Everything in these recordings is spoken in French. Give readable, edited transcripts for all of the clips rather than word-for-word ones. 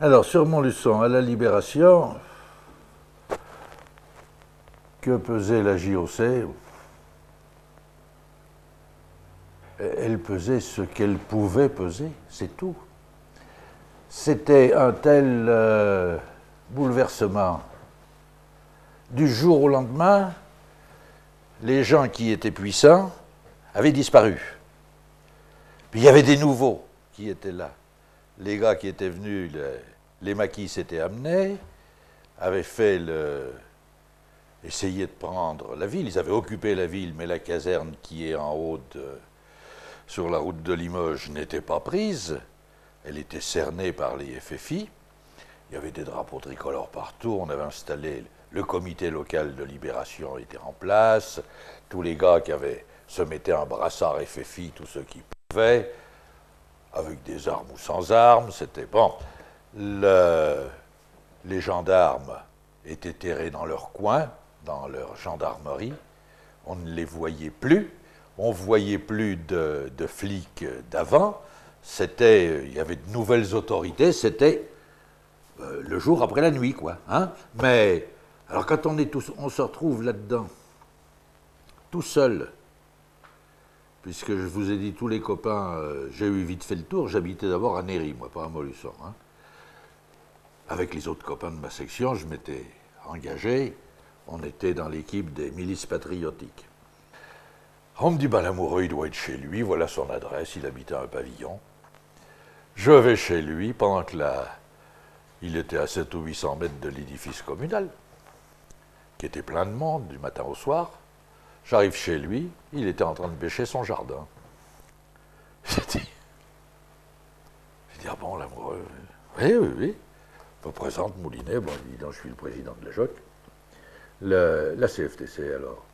Alors, sur Montluçon, à la Libération, que pesait la JOC? Elle pesait ce qu'elle pouvait peser, c'est tout. C'était un tel bouleversement. Du jour au lendemain, les gens qui étaient puissants avaient disparu. Puis il y avait des nouveaux qui étaient là. Les gars qui étaient venus, les maquis s'étaient amenés, avaient fait essayer de prendre la ville. Ils avaient occupé la ville, mais la caserne qui est en haut sur la route de Limoges n'était pas prise. Elle était cernée par les FFI. Il y avait des drapeaux tricolores partout. On avait installé le comité local de libération était en place. Tous les gars se mettaient un brassard FFI, tous ceux qui pouvaient, avec des armes ou sans armes. C'était bon. Les gendarmes étaient terrés dans leur coin, dans leur gendarmerie. On ne les voyait plus. On ne voyait plus de flics d'avant. Il y avait de nouvelles autorités. C'était le jour après la nuit, quoi. Hein. Mais alors quand on se retrouve là-dedans, tout seul, puisque je vous ai dit tous les copains, j'ai eu vite fait le tour. J'habitais d'abord à Néry, moi, pas à Montluçon. Hein. Avec les autres copains de ma section, je m'étais engagé. On était dans l'équipe des milices patriotiques. On me dit, ben l'amoureux, il doit être chez lui, voilà son adresse, il habitait un pavillon. Je vais chez lui, pendant que il était à 700 ou 800 mètres de l'édifice communal, qui était plein de monde, du matin au soir. J'arrive chez lui, il était en train de bêcher son jardin. J'ai dit, ah bon, l'amoureux, oui, oui, oui. Je me présente, Moulinet, bon, il dit, non, je suis le président de la JOC. La CFTC, alors,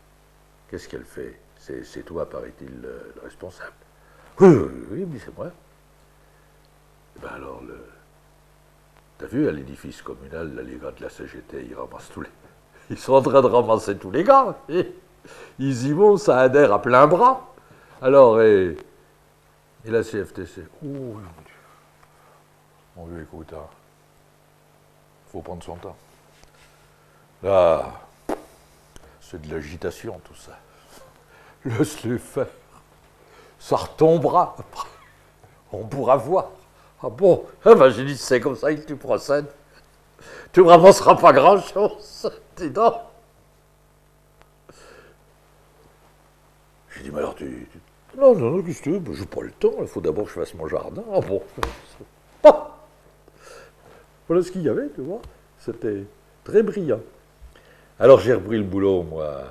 qu'est-ce qu'elle fait? C'est toi, paraît-il, le responsable. Oui, oui, oui, mais c'est moi. Et ben alors, t'as vu, à l'édifice communal, là, les gars de la CGT, ils ramassent tous les... Ils sont en train de ramasser tous les gars. Ils y vont, ça adhère à plein bras. Alors, et la CFTC? Oh, mon Dieu. Mon vieux, écoute, hein, faut prendre son temps. Là, c'est de l'agitation, tout ça. Laisse-les faire. Ça retombera après. On pourra voir. Ah bon? Ah ben j'ai dit, c'est comme ça que tu procèdes. Tu ne ramasseras pas grand-chose. Dis donc. J'ai dit, mais alors Non, non, non, qu'est-ce que tu veux? J'ai pas le temps, il faut d'abord que je fasse mon jardin. Ah bon? Ah. Voilà ce qu'il y avait, tu vois. C'était très brillant. Alors j'ai repris le boulot, moi.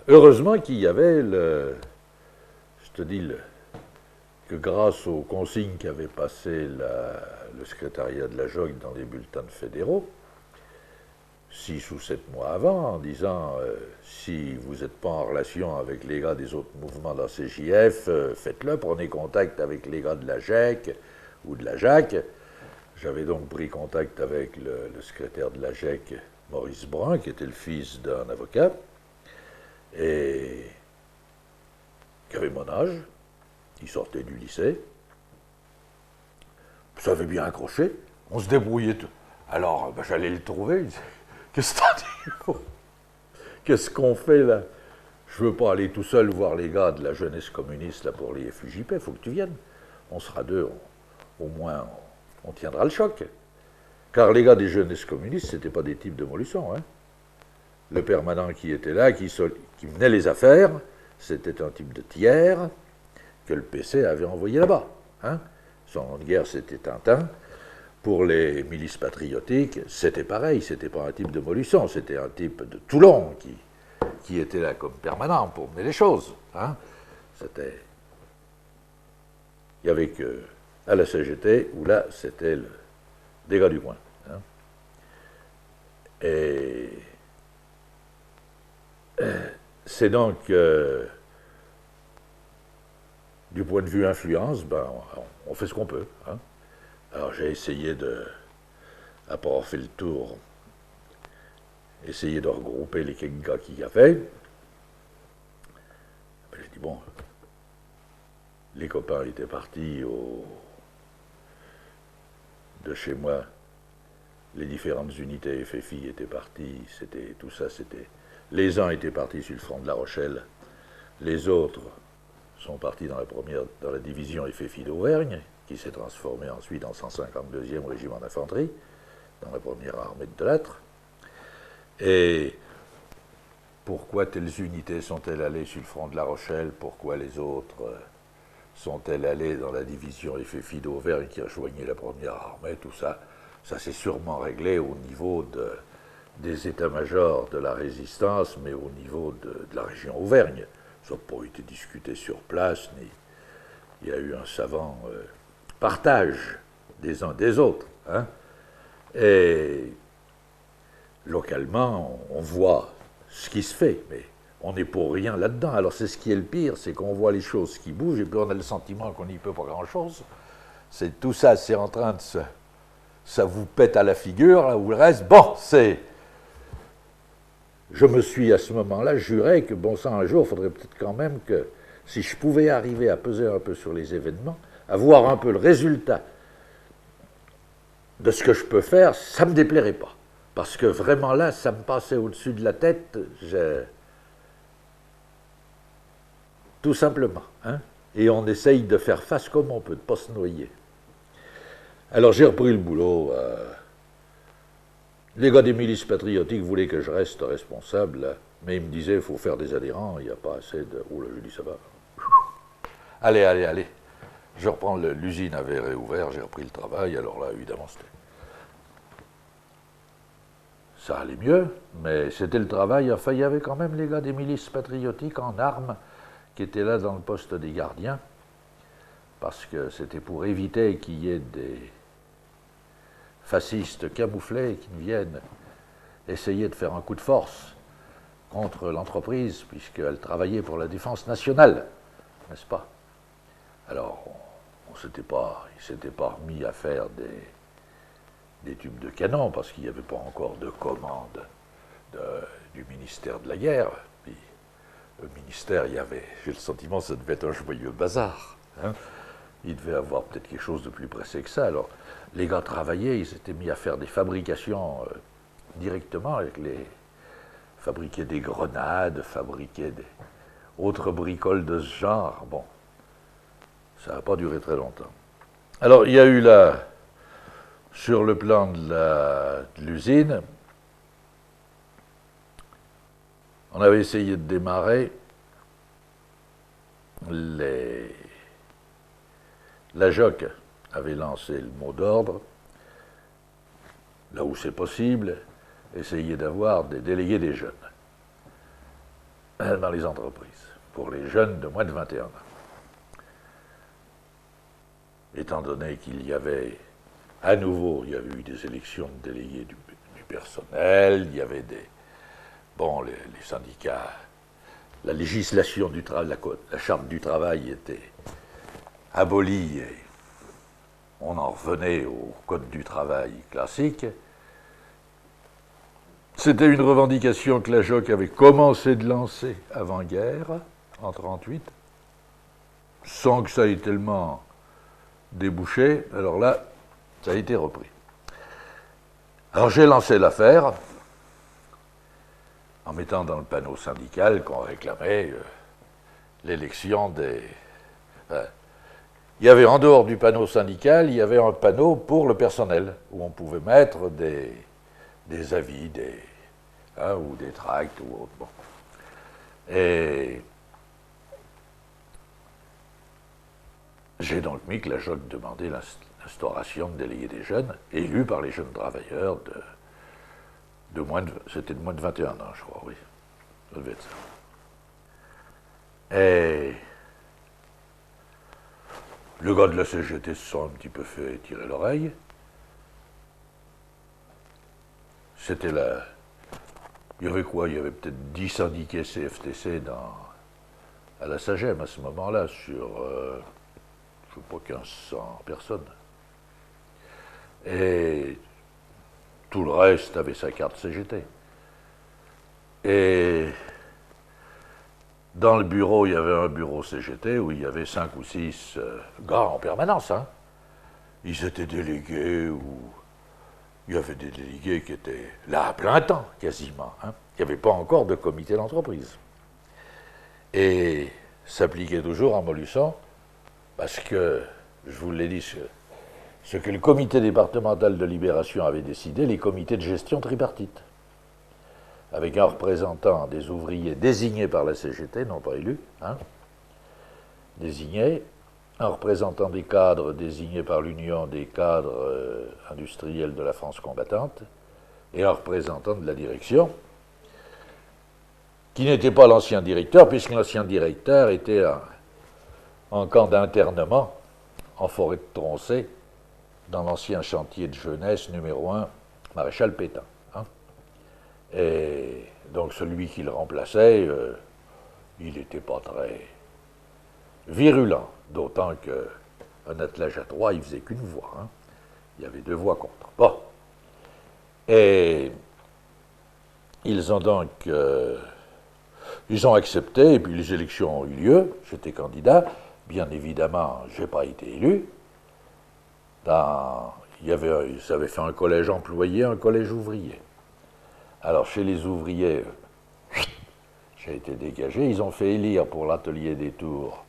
Heureusement qu'il y avait je te dis, que grâce aux consignes qu'avait passées le secrétariat de la JOC dans les bulletins fédéraux, 6 ou 7 mois avant, en disant si vous n'êtes pas en relation avec les gars des autres mouvements de la CJF, faites-le, prenez contact avec les gars de la GEC ou de la JAC. J'avais donc pris contact avec le secrétaire de la GEC, Maurice Brun, qui était le fils d'un avocat, et qui avait mon âge. Il sortait du lycée. Ça avait bien accroché. On se débrouillait tout. Alors, ben, j'allais le trouver. Qu'est-ce que t'as dit? Qu'est-ce qu'on fait là? Je veux pas aller tout seul voir les gars de la jeunesse communiste là pour les FUJP. Il faut que tu viennes. On sera deux. Au moins, on tiendra le choc. Car les gars des jeunesses communistes, c'était pas des types de Montluçon. Hein. Le permanent qui était là, qui menait les affaires, c'était un type de Thiers que le PC avait envoyé là-bas. Hein. Son nom de guerre, c'était Tintin. Pour les milices patriotiques, c'était pareil, c'était pas un type de Montluçon, c'était un type de Toulon qui était là comme permanent pour mener les choses. Hein. C'était... Il n'y avait que à la CGT, où là, c'était des gars du coin. Hein. Et c'est donc... du point de vue influence, ben, on fait ce qu'on peut. Hein. Alors j'ai essayé après avoir fait le tour, essayer de regrouper les quelques gars qu'il y avait. Ben, j'ai dit, bon, les copains étaient partis de chez moi, les différentes unités FFI étaient parties, tout ça, c'était... Les uns étaient partis sur le front de La Rochelle, les autres sont partis dans la division FFI d'Auvergne, qui s'est transformée ensuite en 152e régiment d'infanterie, dans la première armée de Delattre. Et pourquoi telles unités sont-elles allées sur le front de La Rochelle? Pourquoi les autres sont-elles allées dans la division FFI d'Auvergne qui rejoignait la première armée? Tout ça, ça s'est sûrement réglé au niveau des états-majors de la résistance, mais au niveau de la région Auvergne. Ça n'a pas été discuté sur place, ni il y a eu un savant partage des uns des autres. Hein? Et localement, on voit ce qui se fait, mais on n'est pour rien là-dedans. Alors c'est ce qui est le pire, c'est qu'on voit les choses qui bougent, et puis on a le sentiment qu'on n'y peut pas grand-chose. C'est tout ça, c'est en train de ça vous pète à la figure, là où le reste, bon, c'est... Je me suis à ce moment-là juré que, bon sang, un jour, il faudrait peut-être quand même que, si je pouvais arriver à peser un peu sur les événements, à voir un peu le résultat de ce que je peux faire, ça ne me déplairait pas. Parce que vraiment là, ça me passait au-dessus de la tête, tout simplement. Hein? Et on essaye de faire face comme on peut, de ne pas se noyer. Alors j'ai repris le boulot. Les gars des milices patriotiques voulaient que je reste responsable, là, mais ils me disaient, il faut faire des adhérents, il n'y a pas assez de... Oh là, je dis, ça va. Allez, allez, allez. Je reprends, l'usine avait réouvert, j'ai repris le travail, alors là, évidemment, ça allait mieux, mais c'était le travail. Enfin, il y avait quand même les gars des milices patriotiques en armes qui étaient là dans le poste des gardiens, parce que c'était pour éviter qu'il y ait des fascistes camouflés qui viennent essayer de faire un coup de force contre l'entreprise, puisqu'elle travaillait pour la défense nationale, n'est-ce pas? Alors, ils ne s'étaient pas remis à faire des tubes de canon, parce qu'il n'y avait pas encore de commande du ministère de la guerre. Puis, le ministère, j'ai le sentiment que ça devait être un joyeux bazar. Hein? Il devait avoir peut-être quelque chose de plus pressé que ça. Alors, les gars travaillaient, ils s'étaient mis à faire des fabrications directement, fabriquer des grenades, fabriquer des autres bricoles de ce genre. Bon, ça n'a pas duré très longtemps. Alors, il y a eu là, sur le plan de l'usine, on avait essayé de démarrer la JOC avait lancé le mot d'ordre, là où c'est possible, essayer d'avoir des délégués des jeunes dans les entreprises, pour les jeunes de moins de 21 ans. Étant donné qu'il y avait, à nouveau, il y avait eu des élections de délégués du personnel, il y avait les syndicats, la législation du travail, la charte du travail était abolie et on en revenait au code du travail classique. C'était une revendication que la JOC avait commencé de lancer avant-guerre, en 1938, sans que ça ait tellement débouché. Alors là, ça a été repris. Alors j'ai lancé l'affaire en mettant dans le panneau syndical qu'on réclamait l'élection des... il y avait en dehors du panneau syndical, il y avait un panneau pour le personnel, où on pouvait mettre des avis, ou des tracts ou autre. Bon. Et j'ai donc mis que la JOC demandait l'instauration de délégués des jeunes, élus par les jeunes travailleurs c'était de moins de 21 ans, je crois, oui. Ça devait être ça. Et le gars de la CGT se sont un petit peu fait tirer l'oreille. C'était là. Il y avait quoi? Il y avait peut-être 10 syndiqués CFTC à la SAGEM à ce moment-là, sur, je ne sais pas, 1500 personnes. Et tout le reste avait sa carte CGT. Et dans le bureau, il y avait un bureau CGT où il y avait 5 ou 6 gars en permanence. Hein. ils étaient délégués ou il y avait des délégués qui étaient là à plein temps, quasiment. Hein. Il n'y avait pas encore de comité d'entreprise. Et s'appliquait toujours en Montluçon parce que, je vous l'ai dit, ce que le comité départemental de libération avait décidé, les comités de gestion tripartites, avec un représentant des ouvriers désignés par la CGT, non pas élus, hein, désignés, un représentant des cadres désigné par l'Union des cadres industriels de la France combattante, et un représentant de la direction, qui n'était pas l'ancien directeur, puisque l'ancien directeur était en camp d'internement en forêt de Troncé, dans l'ancien chantier de jeunesse numéro 1, Maréchal Pétain. Hein. Et donc celui qui le remplaçait, il n'était pas très virulent, d'autant qu'un attelage à 3, il faisait qu'une voix. Hein. Il y avait 2 voix contre. Bon. Et ils ont donc ils ont accepté, et puis les élections ont eu lieu, j'étais candidat, bien évidemment, je n'ai pas été élu. Ils avaient fait un collège employé, un collège ouvrier. Alors chez les ouvriers, j'ai été dégagé, ils ont fait élire pour l'atelier des Tours,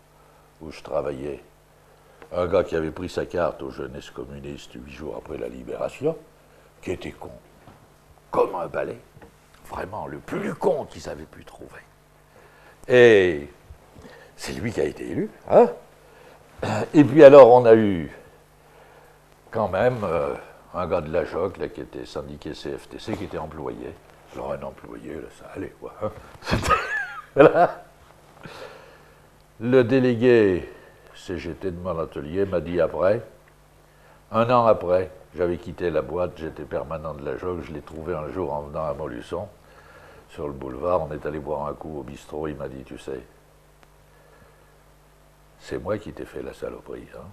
où je travaillais, un gars qui avait pris sa carte aux jeunesses communistes 8 jours après la libération, qui était con, comme un balai, vraiment le plus con qu'ils avaient pu trouver. Et c'est lui qui a été élu. Hein. Et puis alors on a eu quand même un gars de la JOC là, qui était syndiqué CFTC, qui était employé. Alors un employé, là, ça allait quoi. Hein. Voilà. Le délégué CGT de mon atelier m'a dit après, 1 an après, j'avais quitté la boîte, j'étais permanent de la JOC, je l'ai trouvé un jour en venant à Montluçon, sur le boulevard, on est allé boire un coup au bistrot, il m'a dit, tu sais, c'est moi qui t'ai fait la saloperie, hein.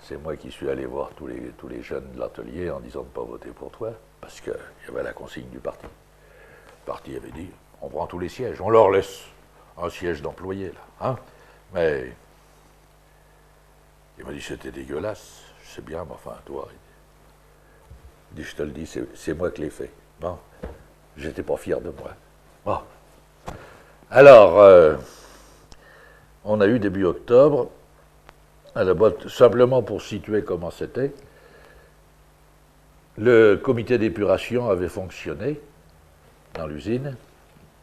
C'est moi qui suis allé voir tous les jeunes de l'atelier en disant de ne pas voter pour toi, parce qu'il y avait la consigne du parti. Le parti avait dit, on prend tous les sièges, on leur laisse un siège d'employé, là. Hein. Mais il m'a dit, c'était dégueulasse, je sais bien, mais enfin, toi, il dit, je te le dis, c'est moi qui l'ai fait. Bon, j'étais pas fier de moi. Bon. Alors, on a eu début octobre, à la boîte, simplement pour situer comment c'était, le comité d'épuration avait fonctionné dans l'usine,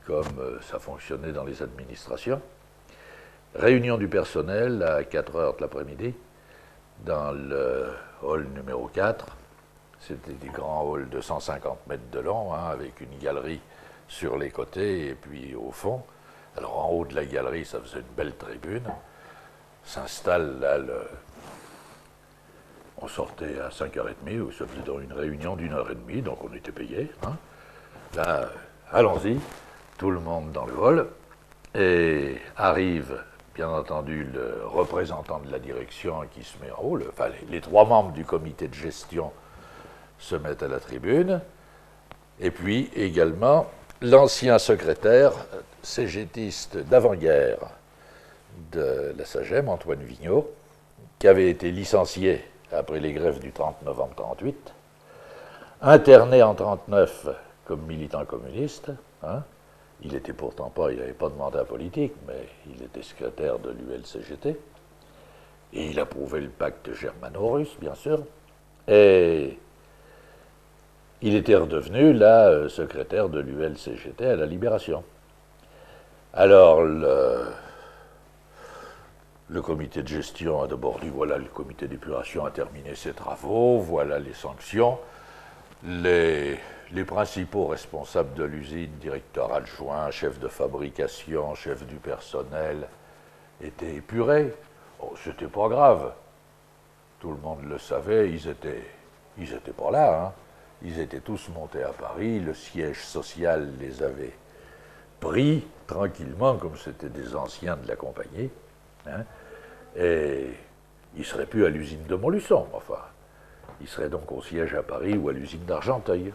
comme ça fonctionnait dans les administrations. Réunion du personnel à 4 heures de l'après-midi, dans le hall numéro 4. C'était des grands halls de 150 mètres de long, hein, avec une galerie sur les côtés et puis au fond. Alors en haut de la galerie, ça faisait une belle tribune. S'installe là, on sortait à 5h30, où ça faisait donc une réunion d'1h30, donc on était payé. Hein. Là, allons-y, tout le monde dans le hall, et arrive, bien entendu, le représentant de la direction qui se met en haut, enfin, les 3 membres du comité de gestion se mettent à la tribune, et puis également l'ancien secrétaire cégétiste d'avant-guerre de la SAGEM, Antoine Vigneault, qui avait été licencié après les grèves du 30 novembre 1938, interné en 1939 comme militant communiste. Hein. Il n'était pourtant pas, il n'avait pas de mandat politique, mais il était secrétaire de l'ULCGT. Et il approuvait le pacte germano-russe, bien sûr. Et il était redevenu, là, secrétaire de l'ULCGT à la Libération. Alors, le comité de gestion a d'abord dit, voilà, le comité d'épuration a terminé ses travaux, voilà les sanctions. Les principaux responsables de l'usine, directeur adjoint, chef de fabrication, chef du personnel, étaient épurés. Oh, c'était pas grave. Tout le monde le savait, ils étaient pas là. Hein. Ils étaient tous montés à Paris, le siège social les avait pris tranquillement, comme c'était des anciens de la compagnie. Hein. Et ils ne seraient plus à l'usine de Montluçon, enfin. Ils seraient donc au siège à Paris ou à l'usine d'Argenteuil.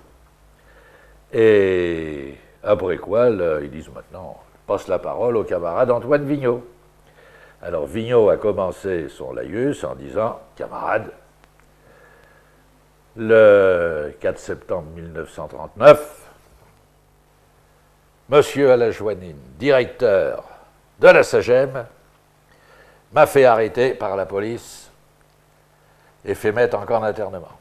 Et après quoi, là, ils disent maintenant, passe la parole au camarade Antoine Vigneault. Alors Vigneault a commencé son laïus en disant « Camarades, le 4 septembre 1939, Monsieur Alajoanine, directeur de la SAGEM, m'a fait arrêter par la police et fait mettre en camp d'internement.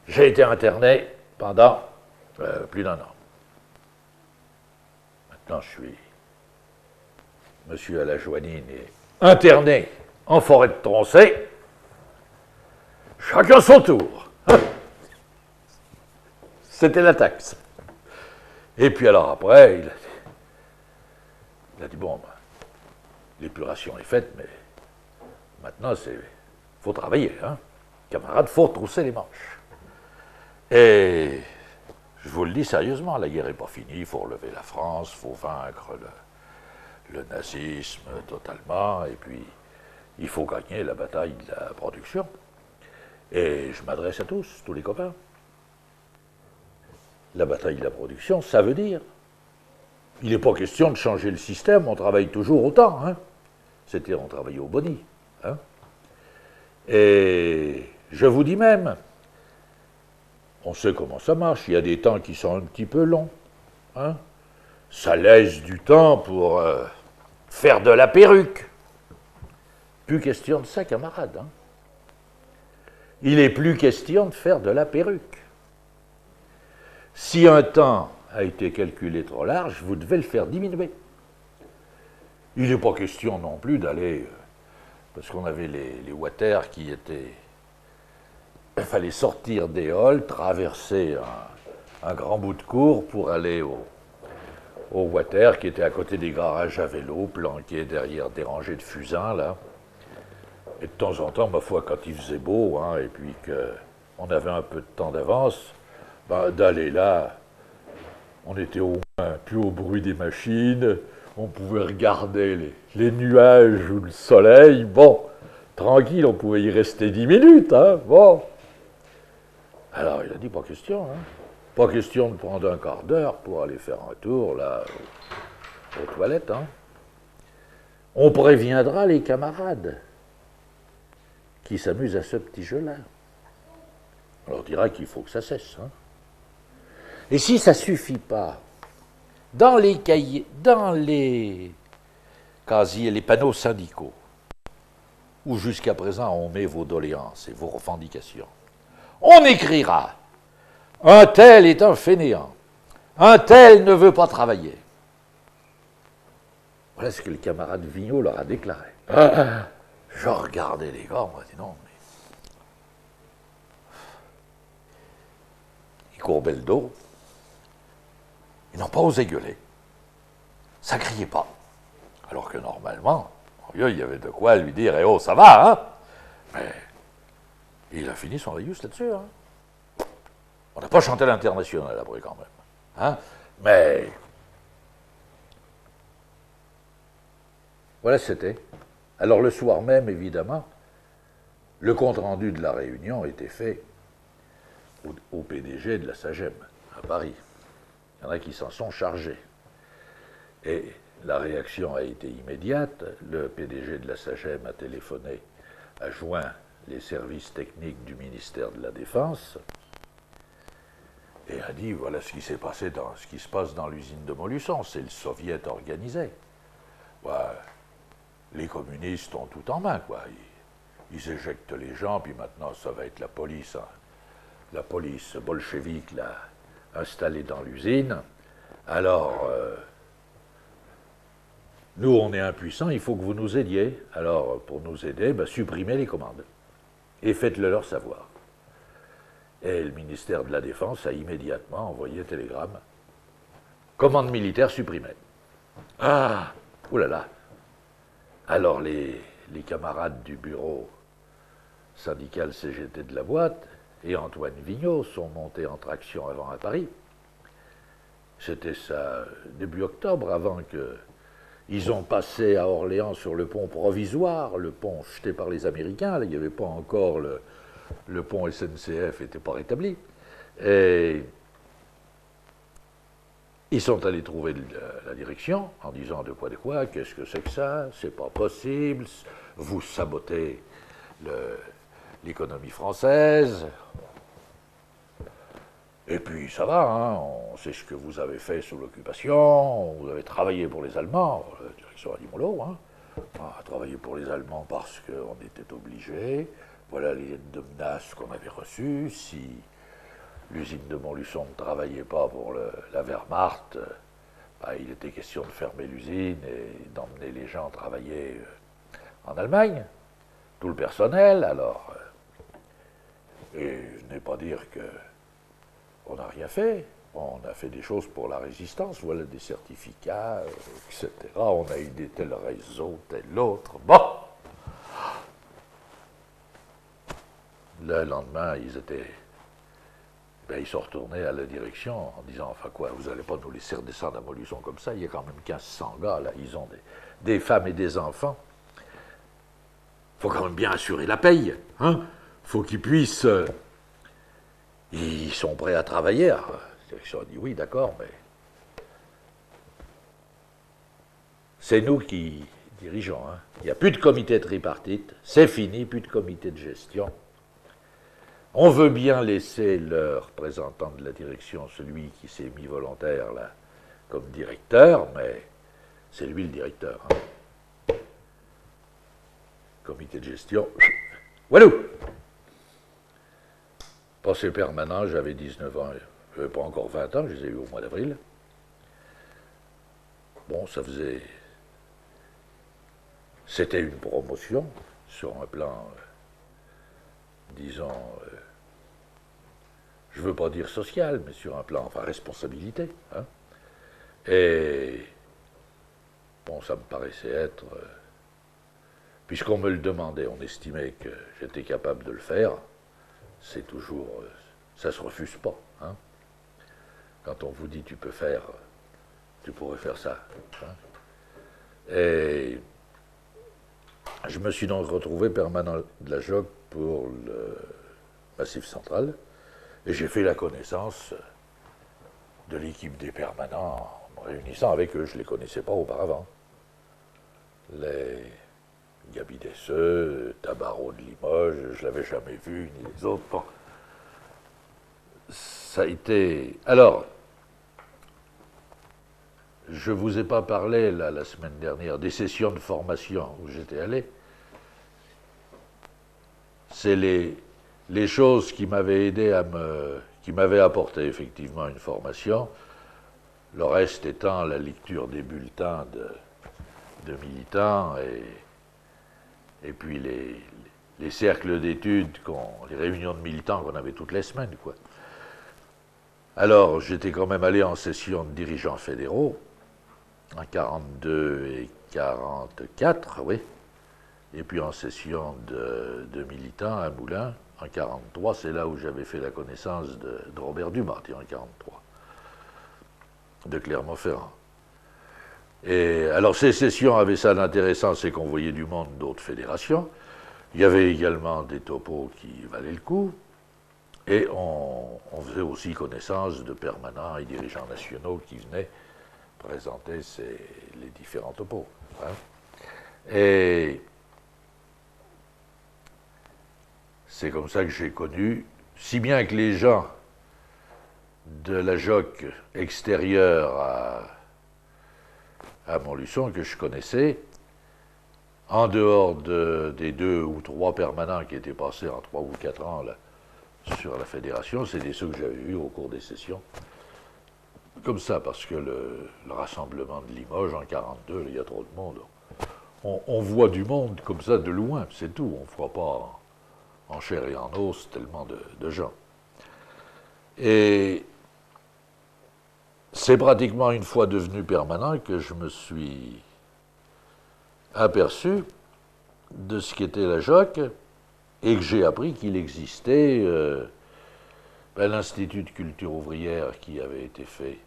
J'ai été interné pendant plus d'1 an. Maintenant, je suis Monsieur Alajoanine est interné en forêt de Troncé. Chacun son tour. C'était la taxe. Et puis alors après, il a dit bon, ben, l'épuration est faite, mais maintenant, il faut travailler, hein. Camarades, il faut retrousser les manches. Et je vous le dis sérieusement, la guerre n'est pas finie, il faut relever la France, il faut vaincre le nazisme totalement, et puis il faut gagner la bataille de la production. Et je m'adresse à tous les copains. La bataille de la production, ça veut dire, il n'est pas question de changer le système, on travaille toujours autant, hein. C'était, on travaillait au boni, hein. Et je vous dis même, on sait comment ça marche, il y a des temps qui sont un petit peu longs, hein. Ça laisse du temps pour faire de la perruque. Plus question de ça, camarades, hein. Il n'est plus question de faire de la perruque. Si un temps a été calculé trop large, vous devez le faire diminuer. Il n'est pas question non plus d'aller, parce qu'on avait les water qui étaient... Il fallait sortir des halls, traverser un grand bout de cour pour aller au water qui était à côté des garages à vélo, planqués derrière des rangées de fusains, là. Et de temps en temps, ma foi, quand il faisait beau, hein, et puis qu'on avait un peu de temps d'avance, ben, d'aller là, on était au moins plus au bruit des machines, on pouvait regarder les nuages ou le soleil, bon, tranquille, on pouvait y rester 10 minutes, hein, bon. Alors il a dit, pas question, hein, pas question de prendre un quart d'heure pour aller faire un tour, là, aux toilettes, hein. On préviendra les camarades qui s'amusent à ce petit jeu-là. On leur dira qu'il faut que ça cesse, hein. Et si ça ne suffit pas, dans les cahiers, dans les casiers, les panneaux syndicaux, où jusqu'à présent on met vos doléances et vos revendications, on écrira « Un tel est un fainéant, un tel ne veut pas travailler ». Voilà ce que le camarade Vigneault leur a déclaré. Je regardais les gars, on m'a dit non, mais... Ils courbaient le dos. Ils n'ont pas osé gueuler. Ça criait pas. Alors que normalement, il y avait de quoi lui dire, eh oh, ça va, hein? Mais il a fini son laïus là-dessus, hein? On n'a pas chanté l'international après quand même, hein? Mais voilà, c'était. Alors le soir même, évidemment, le compte-rendu de la réunion était fait au PDG de la SAGEM, à Paris. Il y en a qui s'en sont chargés. Et la réaction a été immédiate. Le PDG de la SAGEM a téléphoné, a joint les services techniques du ministère de la Défense et a dit, voilà ce qui s'est passé ce qui se passe dans l'usine de Montluçon. C'est le soviet organisé. Ouais, les communistes ont tout en main, quoi. Ils éjectent les gens, puis maintenant, ça va être la police, hein. La police bolchevique, là, installée dans l'usine. Alors, nous, on est impuissants, il faut que vous nous aidiez. Alors, pour nous aider, ben, supprimez les commandes. Et faites-le leur savoir. Et le ministère de la Défense a immédiatement envoyé télégramme. Commande militaire supprimée. Ah, oulala. Alors les camarades du bureau syndical CGT de la boîte et Antoine Vigneault sont montés en traction avant à Paris. C'était ça début octobre, avant que... Ils ont passé à Orléans sur le pont provisoire, le pont jeté par les Américains. Là, il n'y avait pas encore le pont SNCF n'était pas rétabli. Et Ils sont allés trouver la direction en disant de quoi, qu'est-ce que c'est que ça, c'est pas possible, vous sabotez l'économie française. Et puis ça va, hein, on sait ce que vous avez fait sous l'occupation, vous avez travaillé pour les Allemands, la direction a dit mollo, hein, on a travaillé pour les Allemands parce qu'on était obligés, voilà les lettres de menaces qu'on avait reçues, si l'usine de Montluçon ne travaillait pas pour la Wehrmacht, bah, il était question de fermer l'usine et d'emmener les gens travailler en Allemagne, tout le personnel, alors, et je n'ai pas dire que on n'a rien fait. On a fait des choses pour la résistance, voilà des certificats, etc. On a aidé tel réseau, tel autre. Bon! Le lendemain, ils sont retournés à la direction en disant, enfin quoi, vous n'allez pas nous laisser redescendre à Montluçon comme ça, il y a quand même 1500 gars là, ils ont des femmes et des enfants. Il faut quand même bien assurer la paye, hein? Faut qu'ils puissent... ils sont prêts à travailler. La direction a dit oui, d'accord, mais c'est nous qui dirigeons. Hein. Il n'y a plus de comité tripartite, c'est fini, plus de comité de gestion. On veut bien laisser le représentant de la direction, celui qui s'est mis volontaire là, comme directeur, mais c'est lui le directeur. Hein. Comité de gestion, walou! Passé permanent, j'avais 19 ans, je n'avais pas encore 20 ans, je les ai eu au mois d'avril. Bon, ça faisait... C'était une promotion sur un plan, disons, je ne veux pas dire social, mais sur un plan, enfin, responsabilité. Hein. Et, bon, ça me paraissait être... puisqu'on me le demandait, on estimait que j'étais capable de le faire, c'est toujours... ça ne se refuse pas. Hein. Quand on vous dit tu peux faire, tu pourrais faire ça. Hein. Et je me suis donc retrouvé permanent de la JOC pour le Massif central, et j'ai fait la connaissance de l'équipe des permanents en me réunissant avec eux. Je ne les connaissais pas auparavant. Les Gabi Desseux, Tabarot de Limoges, je ne l'avais jamais vu, ni les autres. Bon. Ça a été... Alors, je ne vous ai pas parlé là, la semaine dernière des sessions de formation où j'étais allé. C'est les choses qui m'avaient aidé qui m'avaient apporté effectivement une formation. Le reste étant la lecture des bulletins de militants et puis les cercles d'études, les réunions de militants qu'on avait toutes les semaines, quoi. Alors, j'étais quand même allé en session de dirigeants fédéraux, en 42 et 44, oui, et puis en session de militants à Moulins, en 43, c'est là où j'avais fait la connaissance de Robert Dumas, en 43, de Clermont-Ferrand. Et alors, ces sessions avaient ça d'intéressant, c'est qu'on voyait du monde d'autres fédérations. Il y avait également des topos qui valaient le coup. Et on faisait aussi connaissance de permanents et dirigeants nationaux qui venaient présenter les différents topos. Hein. Et c'est comme ça que j'ai connu, si bien que les gens de la JOC extérieure à Montluçon que je connaissais, en dehors des 2 ou 3 permanents qui étaient passés en 3 ou 4 ans là, sur la fédération, c'est ceux que j'avais eus au cours des sessions. Comme ça, parce que le rassemblement de Limoges en 42, il y a trop de monde. On voit du monde comme ça de loin, c'est tout. On ne voit pas en chair et en os tellement de gens. Et c'est pratiquement une fois devenu permanent que je me suis aperçu de ce qu'était la JOC et que j'ai appris qu'il existait l'Institut de culture ouvrière qui avait été fait,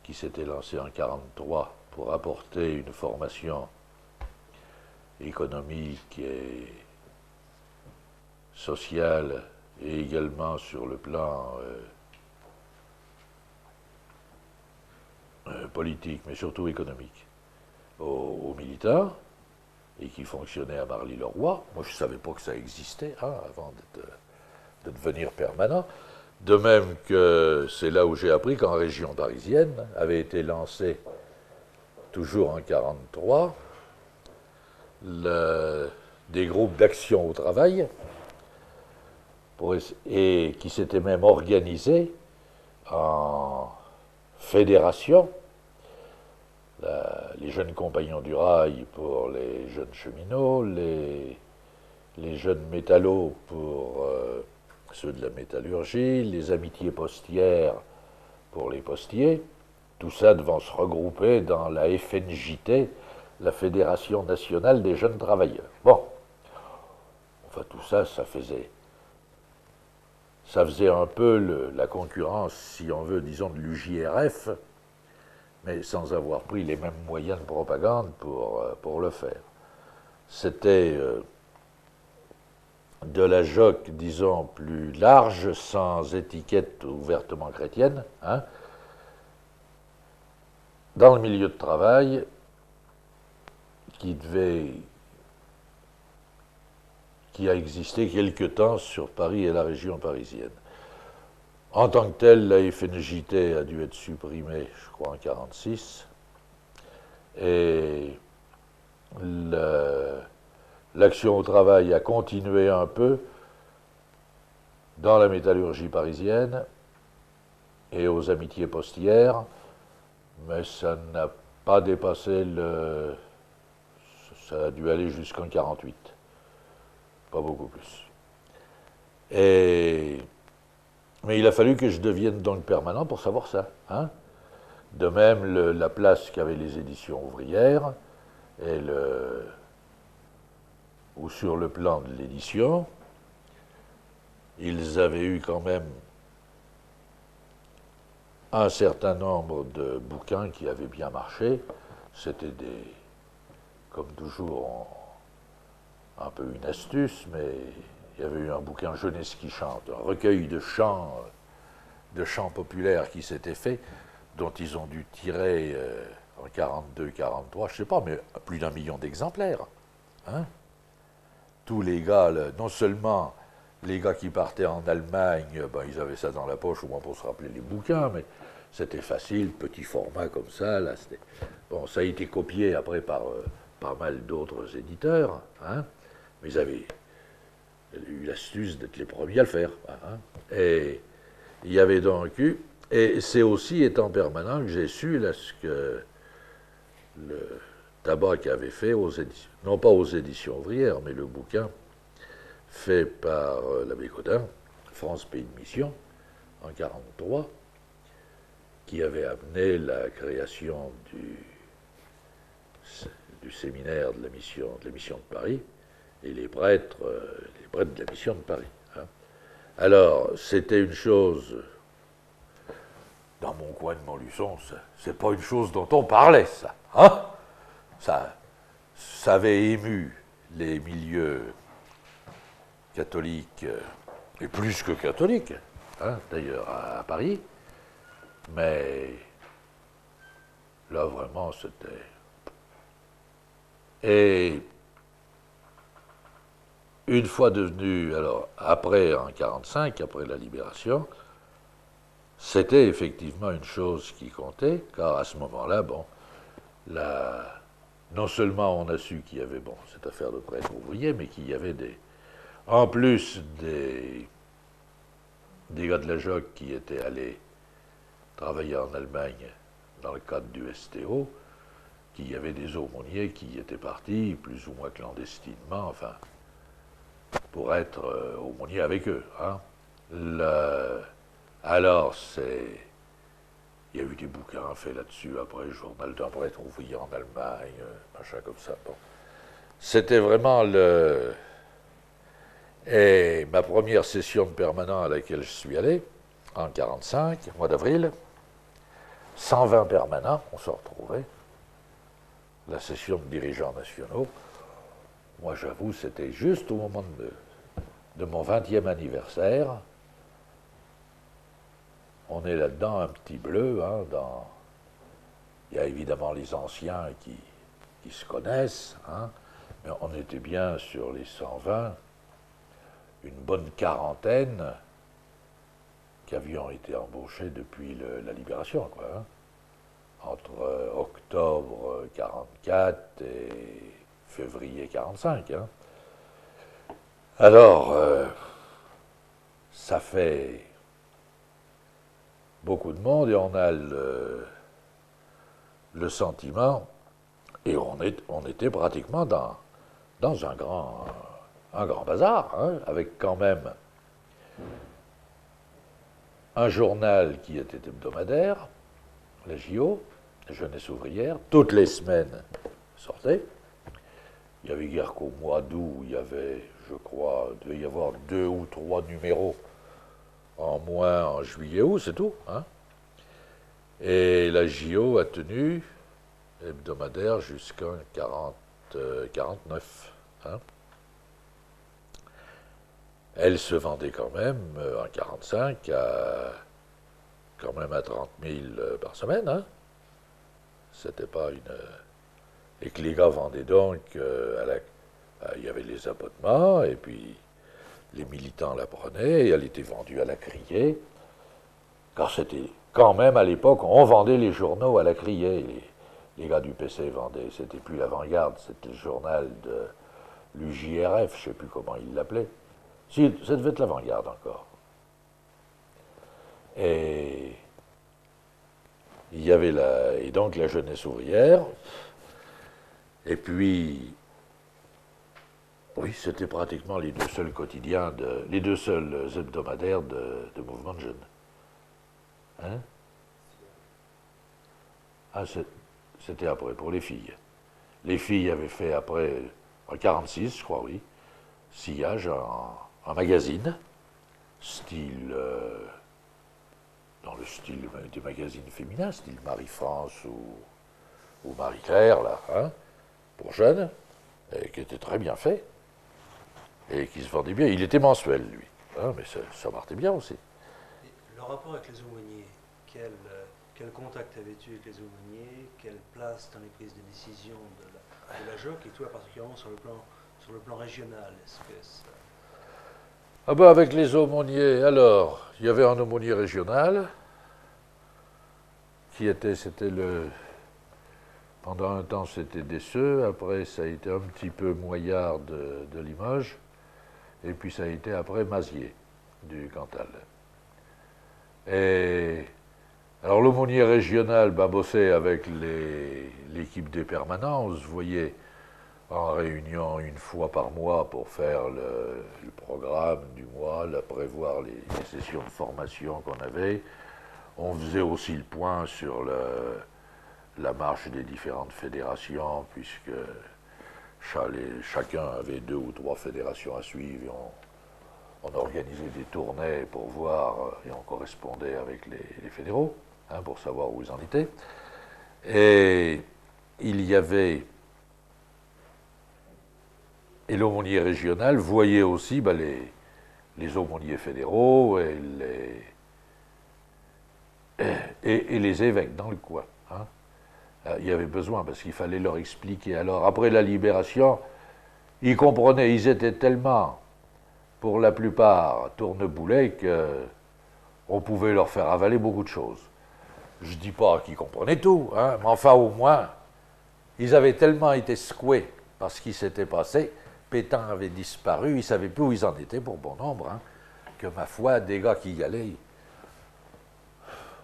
qui s'était lancé en 1943 pour apporter une formation économique et sociale et également sur le plan politique, mais surtout économique, aux militaires, et qui fonctionnait à Marly-le-Roi. Moi, je ne savais pas que ça existait avant de devenir permanent. De même que c'est là où j'ai appris qu'en région parisienne avait été lancé, toujours en 1943, des groupes d'action au travail, et qui s'étaient même organisés en fédération, les jeunes compagnons du rail pour les jeunes cheminots, les jeunes métallos pour ceux de la métallurgie, les amitiés postières pour les postiers, tout ça devant se regrouper dans la FNJT, la Fédération nationale des jeunes travailleurs. Bon, enfin tout ça, ça faisait un peu la concurrence, si on veut, disons, de l'UJRF, mais sans avoir pris les mêmes moyens de propagande pour le faire. C'était de la joque, disons, plus large, sans étiquette ouvertement chrétienne, dans le milieu de travail, qui a existé quelque temps sur Paris et la région parisienne. En tant que tel, la FNJT a dû être supprimée, je crois, en 1946, et l'action au travail a continué un peu dans la métallurgie parisienne et aux amitiés postières, mais ça n'a pas dépassé ça a dû aller jusqu'en 1948, pas beaucoup plus. Mais il a fallu que je devienne donc permanent pour savoir ça. De même, la place qu'avaient les éditions ouvrières, ou sur le plan de l'édition, ils avaient eu quand même un certain nombre de bouquins qui avaient bien marché. C'était comme toujours, un peu une astuce, mais il y avait eu un bouquin Jeunesse qui chante, un recueil de chants populaires qui s'était fait, dont ils ont dû tirer en 42, 43, je ne sais pas, mais plus d'1 million d'exemplaires. Tous les gars, non seulement les gars qui partaient en Allemagne, ils avaient ça dans la poche au moins pour se rappeler les bouquins, mais c'était facile, petit format comme ça. Là, bon, ça a été copié après par pas mal d'autres éditeurs, mais ils avaient eu l'astuce d'être les premiers à le faire. Et il y avait donc eu, et c'est aussi étant permanent que j'ai su là, ce que le tabac avait fait aux éditions, non pas aux éditions ouvrières, mais le bouquin fait par l'abbé Codin, France Pays de Mission, en 1943, qui avait amené la création du séminaire de la mission de Paris et les prêtres de la mission de Paris. Alors, c'était une chose, dans mon coin de Montluçon, c'est pas une chose dont on parlait, ça. Ça avait ému les milieux catholiques, et plus que catholiques, d'ailleurs, à Paris, mais là, vraiment, c'était... Et une fois devenu, alors, après, en 1945, après la libération, c'était effectivement une chose qui comptait, car à ce moment-là, bon, non seulement on a su qu'il y avait, bon, cette affaire de prêtre ouvrier, mais qu'il y avait en plus des gars de la JOC qui étaient allés travailler en Allemagne dans le cadre du STO, qu'il y avait des aumôniers qui étaient partis, plus ou moins clandestinement, enfin, pour être aumôniers avec eux. Alors, il y a eu des bouquins faits là-dessus, après, journal d'un prêtre ouvrier en Allemagne, machin comme ça. Bon. C'était vraiment Et ma première session de permanent à laquelle je suis allé, en 1945, mois d'avril, 120 permanents, on se retrouvait, la session de dirigeants nationaux. Moi, j'avoue, c'était juste au moment de mon 20e anniversaire. On est là-dedans, un petit bleu, Il y a évidemment les anciens qui se connaissent, hein, mais on était bien sur les 120, une bonne quarantaine qui avions été embauchés depuis la Libération, quoi, hein, entre octobre 44 et février 45. Hein. Alors, ça fait beaucoup de monde et on a le sentiment, et on était pratiquement dans un grand bazar, hein, avec quand même un journal qui était hebdomadaire, la JO, la Jeunesse ouvrière, toutes les semaines sortait. Il y avait guère qu'au mois d'août, il y avait, je crois, il devait y avoir 2 ou 3 numéros en moins en juillet-août, c'est tout. Hein. Et la JO a tenu hebdomadaire jusqu'en 49. Hein. Elle se vendait quand même en 45 quand même à 30 000 par semaine. Hein. C'était pas une... Et que les gars vendaient donc, il y avait les abonnements, et puis les militants la prenaient, et elle était vendue à la criée, car c'était quand même à l'époque, on vendait les journaux à la criée. Les gars du PC vendaient, c'était plus l'Avant-Garde, c'était le journal de l'UJRF, je ne sais plus comment ils l'appelaient. Si, ça devait être l'Avant-Garde encore. Et il y avait et donc la Jeunesse ouvrière. Et puis, oui, c'était pratiquement les 2 seuls quotidiens, les 2 seuls hebdomadaires de mouvement de jeunes. Hein? Ah, c'était après, pour les filles. Les filles avaient fait après, en 46, je crois, oui, Sillage en magazine, style, dans le style des magazines féminins, style Marie-France ou Marie-Claire, là, hein, pour jeunes, et qui était très bien fait, et qui se vendait bien. Il était mensuel, lui, hein, mais ça partait bien aussi. Et le rapport avec les aumôniers, quel contact avais-tu avec les aumôniers, quelle place dans les prises de décision de la JOC, et toi particulièrement sur le plan régional, est-ce que ça... Ah ben avec les aumôniers, alors, il y avait un aumônier régional, pendant un temps c'était Desseux, après ça a été un petit peu Moyard de Limoges, et puis ça a été après Mazier, du Cantal. Et alors l'aumônier régional bossait avec l'équipe des permanences, vous voyez, en réunion une fois par mois pour faire le programme du mois, prévoir les sessions de formation qu'on avait. On faisait aussi le point sur la marche des différentes fédérations, puisque chacun avait 2 ou 3 fédérations à suivre. Et on organisait des tournées pour voir, et on correspondait avec les fédéraux, hein, pour savoir où ils en étaient. Et il y avait... Et l'aumônier régional voyait aussi les aumôniers fédéraux et les évêques dans le coin. Hein. Il y avait besoin, parce qu'il fallait leur expliquer. Alors, après la Libération, ils comprenaient, ils étaient tellement, pour la plupart, tourneboulets qu'on pouvait leur faire avaler beaucoup de choses. Je ne dis pas qu'ils comprenaient tout, hein, mais enfin, au moins, ils avaient tellement été secoués par ce qui s'était passé. Pétain avait disparu, ils ne savaient plus où ils en étaient pour bon nombre, hein, que ma foi, des gars qui y allaient,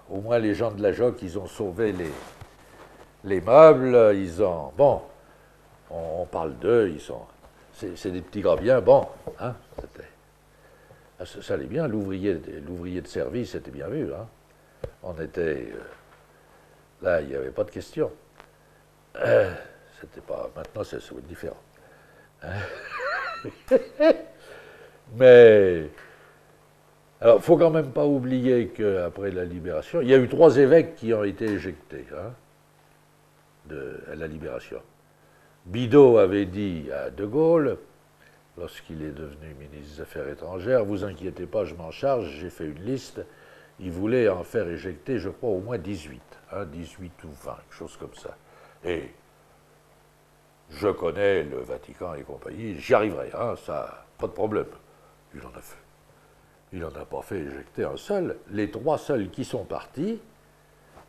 au moins les gens de la JOC, ils ont sauvé les meubles, ils ont... Bon, on parle d'eux, ils sont... C'est des petits gars bien, bon, hein, ça allait bien, l'ouvrier de service était bien vu, hein. On était... là, il n'y avait pas de question. C'était pas... Maintenant, ça va être différent. Mais alors, il ne faut quand même pas oublier qu'après la Libération, il y a eu 3 évêques qui ont été éjectés, hein, à la Libération. Bidault avait dit à De Gaulle, lorsqu'il est devenu ministre des Affaires étrangères, « Vous inquiétez pas, je m'en charge, j'ai fait une liste, il voulait en faire éjecter, je crois, au moins 18, 18 ou 20, quelque chose comme ça. Et je connais le Vatican et compagnie, j'y arriverai, ça, pas de problème. Il en a fait. Il n'en a pas fait éjecter un seul. Les 3 seuls qui sont partis,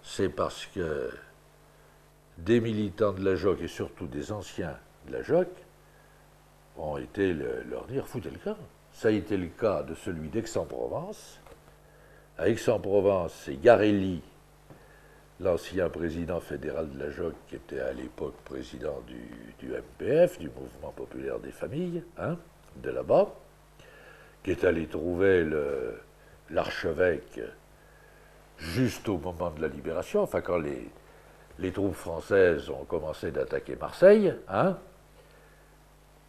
c'est parce que des militants de la JOC et surtout des anciens de la JOC ont été leur dire foutez le camp. Ça a été le cas de celui d'Aix-en-Provence. À Aix-en-Provence, c'est Garelli, l'ancien président fédéral de la JOC, qui était à l'époque président du MPF, du Mouvement populaire des familles, de là-bas, qui est allé trouver l'archevêque juste au moment de la libération, enfin quand les troupes françaises ont commencé d'attaquer Marseille,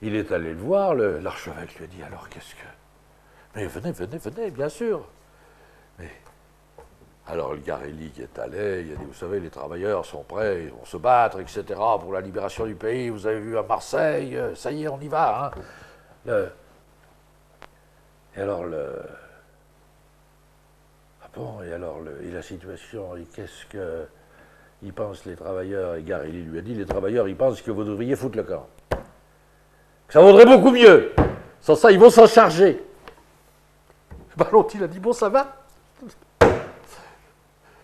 il est allé le voir, l'archevêque lui a dit alors qu'est-ce que... Mais venez, bien sûr. Mais alors le Garelli qui est allé, il a dit vous savez les travailleurs sont prêts, ils vont se battre, etc. pour la libération du pays, vous avez vu à Marseille, ça y est on y va. Et alors bon, et alors et la situation, et qu'est-ce que ils pensent les travailleurs, et Garelli lui a dit les travailleurs ils pensent que vous devriez foutre le camp. Que ça vaudrait beaucoup mieux. Sans ça, ils vont s'en charger. Ben, l'autre, il a dit bon, ça va.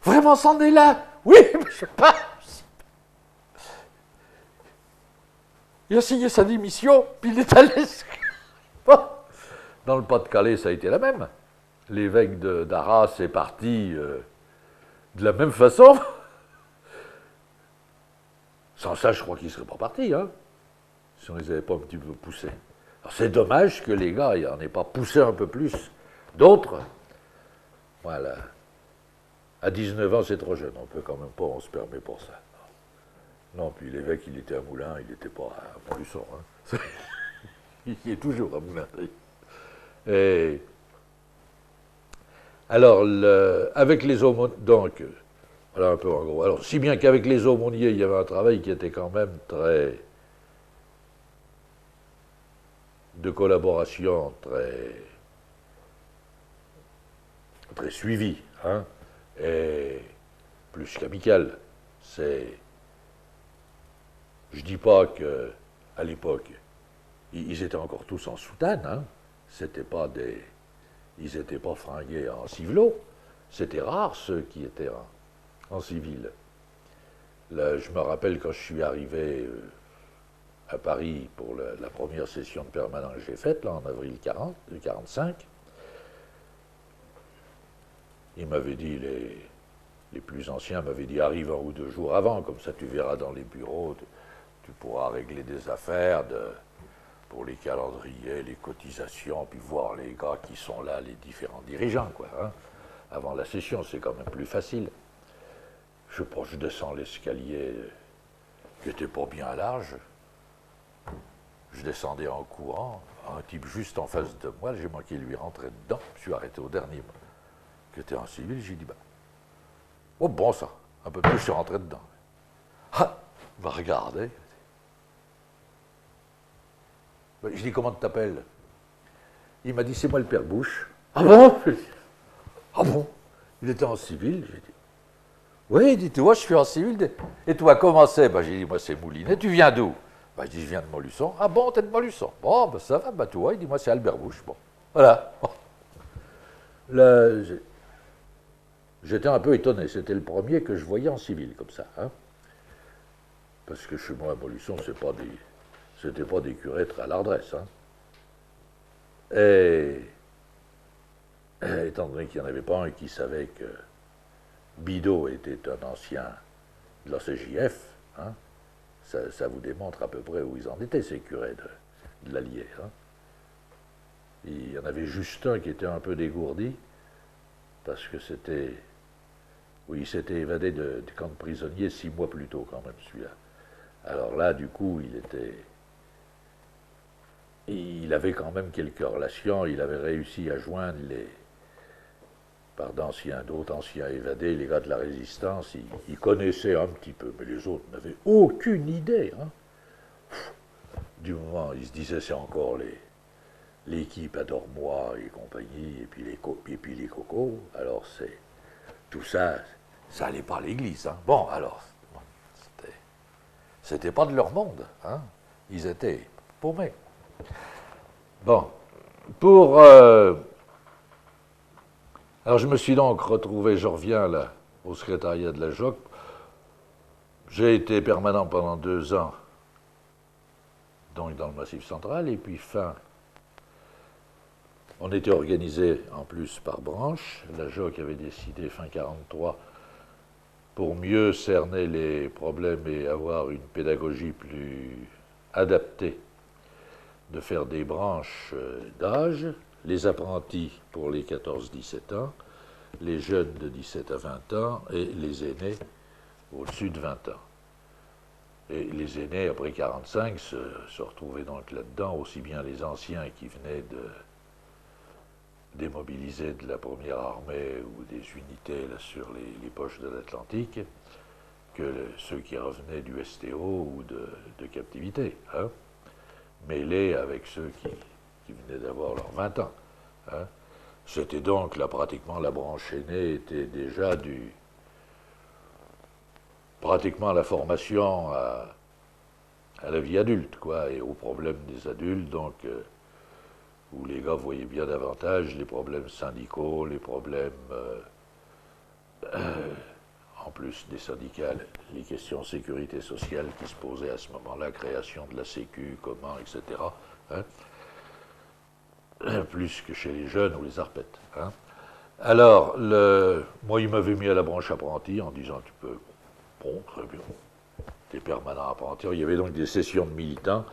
Vraiment, c'en est là. Oui, mais je sais pas. Il a signé sa démission, puis il est allé. Dans le Pas-de-Calais, ça a été la même. L'évêque d'Arras est parti de la même façon. Sans ça, je crois qu'il ne serait pas parti, si on ne les avait pas un petit peu poussés. Alors c'est dommage que les gars n'en aient pas poussé un peu plus. D'autres, voilà. À 19 ans, c'est trop jeune, on peut quand même pas, on se permet pour ça. Non, puis l'évêque, il était à Moulins, il n'était pas à Montluçon. Il est toujours à Moulins. Et alors, avec les aumôniers, donc, voilà un peu en gros. Alors, si bien qu'avec les aumôniers, il y avait un travail qui était quand même très... de collaboration très suivi, et plus qu'amical. Je dis pas que à l'époque, ils étaient encore tous en soutane, c'était pas ils n'étaient pas fringués en civilo, c'était rare ceux qui étaient en civil. Là, je me rappelle quand je suis arrivé à Paris pour la première session de permanence que j'ai faite, là, en avril 45, il m'avait dit, les plus anciens m'avaient dit, arrive 1 ou 2 jours avant, comme ça tu verras dans les bureaux, tu pourras régler des affaires pour les calendriers, les cotisations, puis voir les gars qui sont là, les différents dirigeants, quoi. Avant la session, c'est quand même plus facile. Je descends l'escalier qui n'était pas bien large. Je descendais en courant, un type juste en face de moi, j'ai manqué de lui rentrer dedans, je suis arrêté au dernier, qui était en civil, j'ai dit, oh bon ça, un peu plus, je suis rentré dedans. Il m'a regardé. Je dis, comment tu t'appelles? Il m'a dit, c'est moi le père Bouche. Ah bon? Ah bon? Il était en civil, j'ai dit. Oui, il dit, toi, je suis en civil. Et toi, comment c'est? J'ai dit, moi, c'est Moulinet. Tu viens d'où? Il dit, je viens de Montluçon. Ah bon, t'es de Montluçon? Bon, ça va, toi. Il dit, moi, c'est Albert Bouche. Bon, voilà. Là, j'étais un peu étonné. C'était le premier que je voyais en civil, comme ça. Parce que chez moi, à Montluçon, c'était pas des curés très à l'adresse. Et étant donné qu'il n'y en avait pas un qui savait que Bidault était un ancien de la CJF, ça vous démontre à peu près où ils en étaient, ces curés de l'Allier. Il y en avait juste un qui était un peu dégourdi, parce que il s'était évadé du camp de prisonniers 6 mois plus tôt, quand même, celui-là. Alors là, du coup, il avait quand même quelques relations, il avait réussi à joindre par d'autres anciens évadés, les gars de la résistance, ils connaissaient un petit peu, mais les autres n'avaient aucune idée. Du moment, ils se disaient, c'est encore l'équipe à Dormois et compagnie, et puis les cocos, alors tout ça, ça n'allait pas à l'église. Hein. Bon, alors, c'était pas de leur monde. Hein. Ils étaient paumés. Bon, alors je me suis donc retrouvé, je reviens là, au secrétariat de la JOC. J'ai été permanent pendant 2 ans, donc dans le Massif central, et puis on était organisé en plus par branche. La JOC avait décidé fin 1943, pour mieux cerner les problèmes et avoir une pédagogie plus adaptée, de faire des branches d'âge, les apprentis pour les 14-17 ans, les jeunes de 17 à 20 ans et les aînés au-dessus de 20 ans. Et les aînés, après 45, se retrouvaient donc là-dedans, aussi bien les anciens qui venaient de démobilisés de la première armée ou des unités là, sur les poches de l'Atlantique, que ceux qui revenaient du STO ou de captivité, hein, mêlés avec ceux qui venaient d'avoir leurs 20 ans. Hein. C'était donc, là, pratiquement, la branche aînée était déjà pratiquement la formation à la vie adulte, quoi, et aux problèmes des adultes, donc, où les gars voyaient bien davantage les problèmes syndicaux, les problèmes, en plus des syndicats, les questions de sécurité sociale qui se posaient à ce moment-là, création de la Sécu, comment, etc., hein, plus que chez les jeunes ou les arpètes. Hein. Alors, moi, il m'avait mis à la branche apprenti en disant, tu peux, bon, très bien, t'es permanent apprenti. Il y avait donc des sessions de militants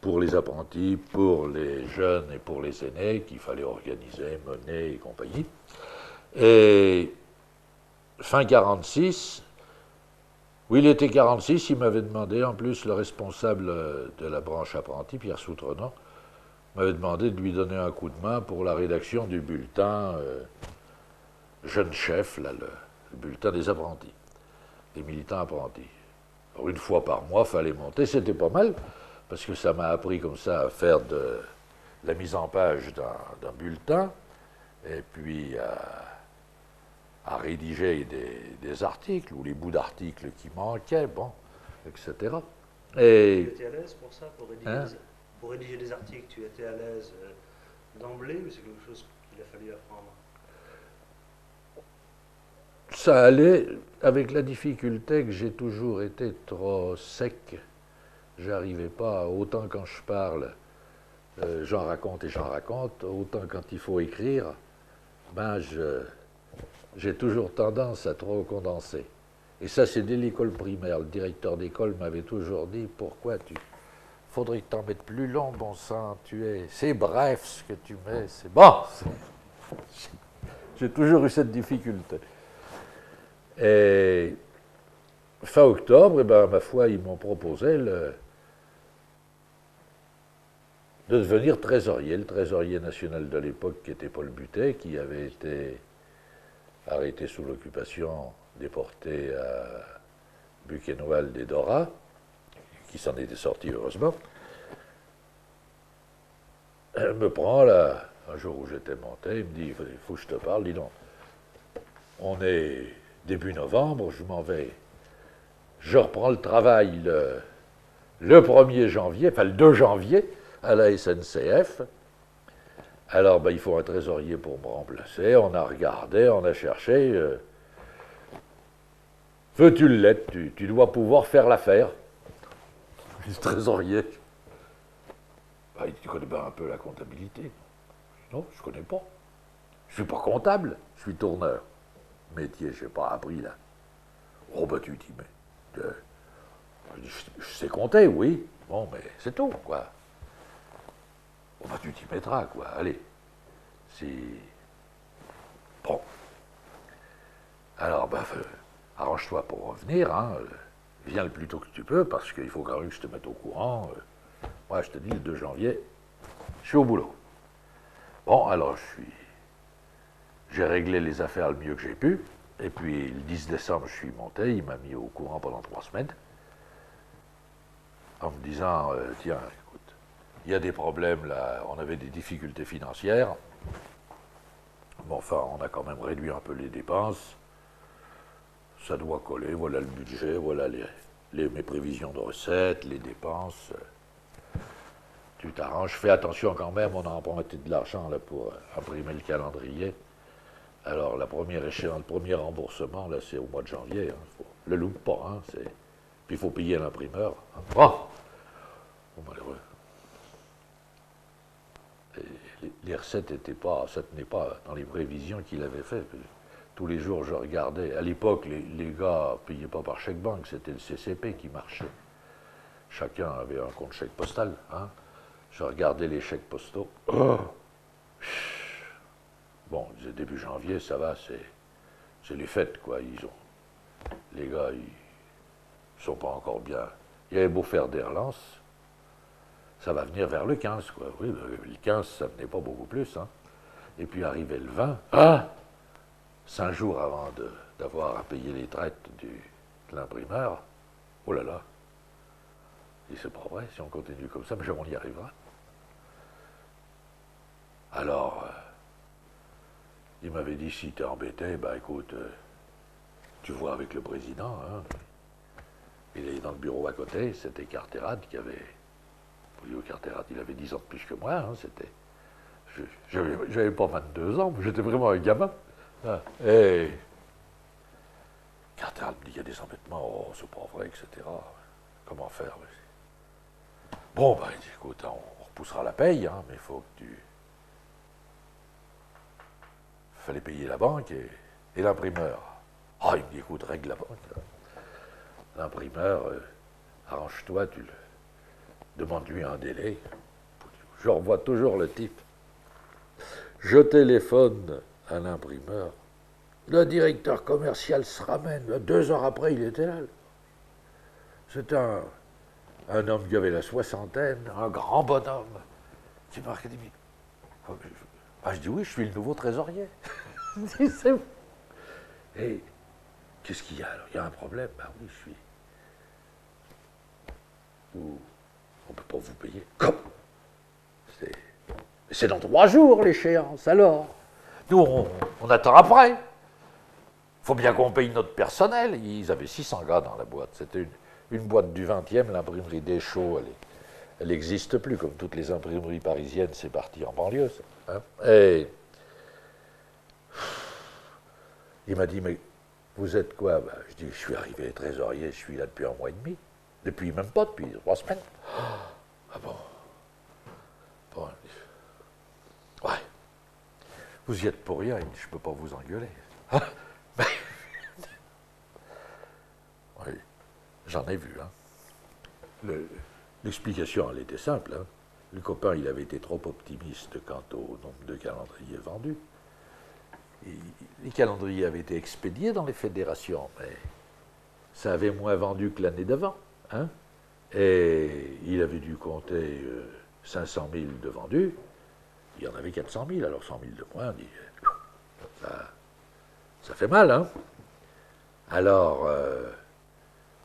pour les apprentis, pour les jeunes et pour les aînés qu'il fallait organiser, mener et compagnie. Et fin 46, oui, il était 46, il m'avait demandé, en plus le responsable de la branche apprenti, Pierre Soutrenant, m'avait demandé de lui donner un coup de main pour la rédaction du bulletin Jeune Chef, là, le bulletin des apprentis, des militants apprentis. Alors, une fois par mois, il fallait monter, c'était pas mal, parce que ça m'a appris comme ça à faire de la mise en page d'un bulletin, et puis à rédiger des articles, ou les bouts d'articles qui manquaient, bon, etc. Et, tu étais à l'aise pour ça, pour rédiger des articles, tu étais à l'aise d'emblée, ou c'est quelque chose qu'il a fallu apprendre? Ça allait, avec la difficulté que j'ai toujours été trop sec. J'arrivais pas, autant quand je parle, j'en raconte et j'en raconte, autant quand il faut écrire, ben j'ai toujours tendance à trop condenser. Et ça, c'est dès l'école primaire. Le directeur d'école m'avait toujours dit, pourquoi faudrait que tu en mettes plus long, bon sang, c'est bref ce que tu mets, c'est bon. J'ai toujours eu cette difficulté. Et fin octobre, eh ben, ma foi, ils m'ont proposé de devenir trésorier. Le trésorier national de l'époque, qui était Paul Butet, qui avait été arrêté sous l'occupation, déporté à Buchenwald et Dora, qui s'en était sorti heureusement, elle me prend là, un jour où j'étais monté, il me dit, il faut que je te parle, dis donc, on est début novembre, je m'en vais, je reprends le travail le 1er janvier, enfin le 2 janvier, à la SNCF. Alors, ben, il faut un trésorier pour me remplacer. On a regardé, on a cherché. Veux-tu l'être? Tu dois pouvoir faire l'affaire. Le trésorier. Ben, tu connais pas un peu la comptabilité? Non, je connais pas. Je suis pas comptable, je suis tourneur. Métier, je n'ai pas appris là. Oh, ben tu dis, mais. Je sais compter, oui. Bon, mais c'est tout, quoi. Oh, ben tu t'y mettras, quoi. Allez. Bon. Alors, ben, arrange-toi pour revenir, hein. Viens le plus tôt que tu peux, parce qu'il faut quand même que je te mette au courant. Moi, je te dis, le 2 janvier, je suis au boulot. Bon, alors, j'ai réglé les affaires le mieux que j'ai pu. Et puis, le 10 décembre, je suis monté. Il m'a mis au courant pendant 3 semaines. En me disant, tiens, écoute, il y a des problèmes là. On avait des difficultés financières. Bon, enfin, on a quand même réduit un peu les dépenses. ça doit coller, voilà le budget, voilà mes prévisions de recettes, les dépenses. Tu t'arranges, fais attention quand même, on a emprunté de l'argent là pour imprimer le calendrier. Alors la première échéance, le premier remboursement, là, c'est au mois de janvier. Hein, le loupe pas, hein, puis il faut payer l'imprimeur. Hein. Oh, malheureux. Les recettes n'étaient pas, ça tenait pas dans les prévisions qu'il avait faites. Tous les jours, je regardais. À l'époque, les gars ne payaient pas par chèque banque, c'était le CCP qui marchait. Chacun avait un compte chèque postal. Hein. Je regardais les chèques postaux. Oh. Bon, début janvier, ça va, c'est les fêtes, quoi. Les gars, ils sont pas encore bien. Il avait beau faire des relances, ça va venir vers le 15, quoi. Oui, le 15, ça venait pas beaucoup plus, hein. Et puis arrivait le 20, 5 jours avant d'avoir à payer les traites de l'imprimeur. Oh là là. Et c'est pas vrai, si on continue comme ça, mais on y arrivera. Alors, il m'avait dit, si t'es embêté, bah écoute, tu vois avec le président, hein. Il est dans le bureau à côté, c'était Cartérade qui avait... Cartérade, il avait 10 ans de plus que moi, hein, c'était... J'avais pas 22 ans, j'étais vraiment un gamin. Ah, et Cartérade me dit, il y a des embêtements, oh, c'est pas vrai, etc. Comment faire? Bon, ben, écoute, on repoussera la paye, hein, mais il faut que tu... Il fallait payer la banque et l'imprimeur. Ah, il me dit, écoute, règle la banque. L'imprimeur, arrange-toi, demande-lui un délai. Je revois toujours le type. Je téléphone à l'imprimeur. Le directeur commercial se ramène. 2 heures après, il était là. C'est un homme qui avait la soixantaine, un grand bonhomme, qui m'a dit, je dis oui, je suis le nouveau trésorier. Et qu'est-ce qu'il y a alors? Il y a un problème? Ben oui, je suis. On ne peut pas vous payer. Comme? C'est dans 3 jours l'échéance, alors. Nous, on attend après. Il faut bien qu'on paye notre personnel. Ils avaient 600 gars dans la boîte. C'était une boîte du 20e, l'imprimerie Deschaux, elle n'existe plus, comme toutes les imprimeries parisiennes, c'est parti en banlieue, ça. Hein. Et il m'a dit, mais vous êtes quoi? Ben, je dis, je suis arrivé trésorier, je suis là depuis 1 mois et demi. Depuis même pas, depuis 3 semaines. Ah bon? Bon. Ouais. Vous y êtes pour rien, je ne peux pas vous engueuler. Oui, j'en ai vu. Hein. L'explication, elle était simple. Hein. Le copain, il avait été trop optimiste quant au nombre de calendriers vendus. Les calendriers avaient été expédiés dans les fédérations, mais ça avait moins vendu que l'année d'avant. Hein. Et il avait dû compter 500 000 de vendus. Il y en avait 400 000, alors 100 000 de moins. On dit, ça fait mal, hein. Alors,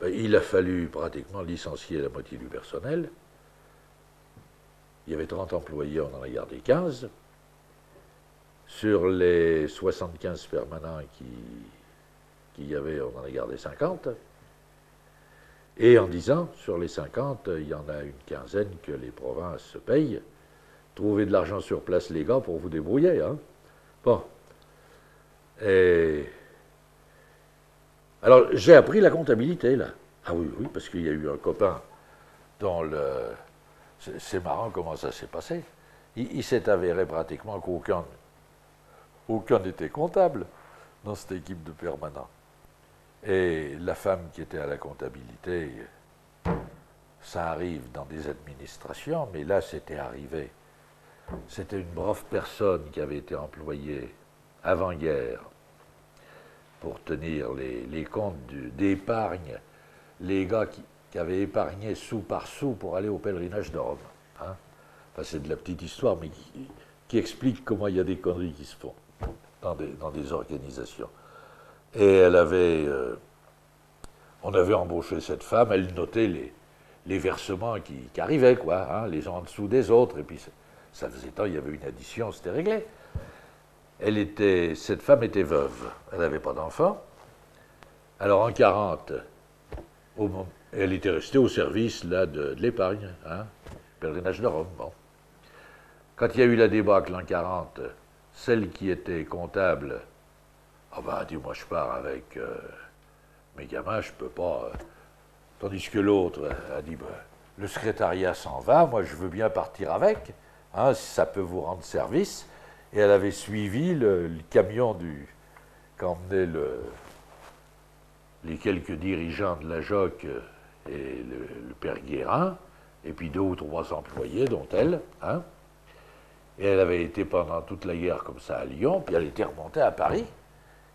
il a fallu pratiquement licencier la moitié du personnel. Il y avait 30 employés, on en a gardé 15. Sur les 75 permanents qu'il y avait, on en a gardé 50. Et en disant, sur les 50, il y en a une quinzaine que les provinces se payent. Trouvez de l'argent sur place, les gars, pour vous débrouiller. Hein. Bon. Et... Alors, j'ai appris la comptabilité, là. Ah oui, oui, parce qu'il y a eu un copain dont le... C'est marrant comment ça s'est passé. Il s'est avéré pratiquement qu'aucun n'était comptable dans cette équipe de permanents. Et la femme qui était à la comptabilité, ça arrive dans des administrations, mais là, c'était arrivé. C'était une brave personne qui avait été employée avant-guerre pour tenir les comptes d'épargne, les gars qui avaient épargné sou par sou pour aller au pèlerinage de Rome. Hein. Enfin, c'est de la petite histoire, mais qui explique comment il y a des conneries qui se font dans des organisations. Et elle avait... on avait embauché cette femme, elle notait les versements qui arrivaient, quoi, hein, les uns en dessous des autres, et puis ça faisait temps, il y avait une addition, c'était réglé. Cette femme était veuve, elle n'avait pas d'enfant, Alors en 40, elle était restée au service là, de l'épargne, hein, pèlerinage de Rome. Bon. Quand il y a eu la débâcle en 40, celle qui était comptable, ah ben, elle dit, moi je pars avec mes gamins, je peux pas. Tandis que l'autre a dit, ben, le secrétariat s'en va, moi je veux bien partir avec, hein, si ça peut vous rendre service. Et elle avait suivi le camion qu'emmenaient les quelques dirigeants de la JOC et le père Guérin, et puis 2 ou 3 employés, dont elle. Hein. Et elle avait été pendant toute la guerre comme ça à Lyon, puis elle était remontée à Paris.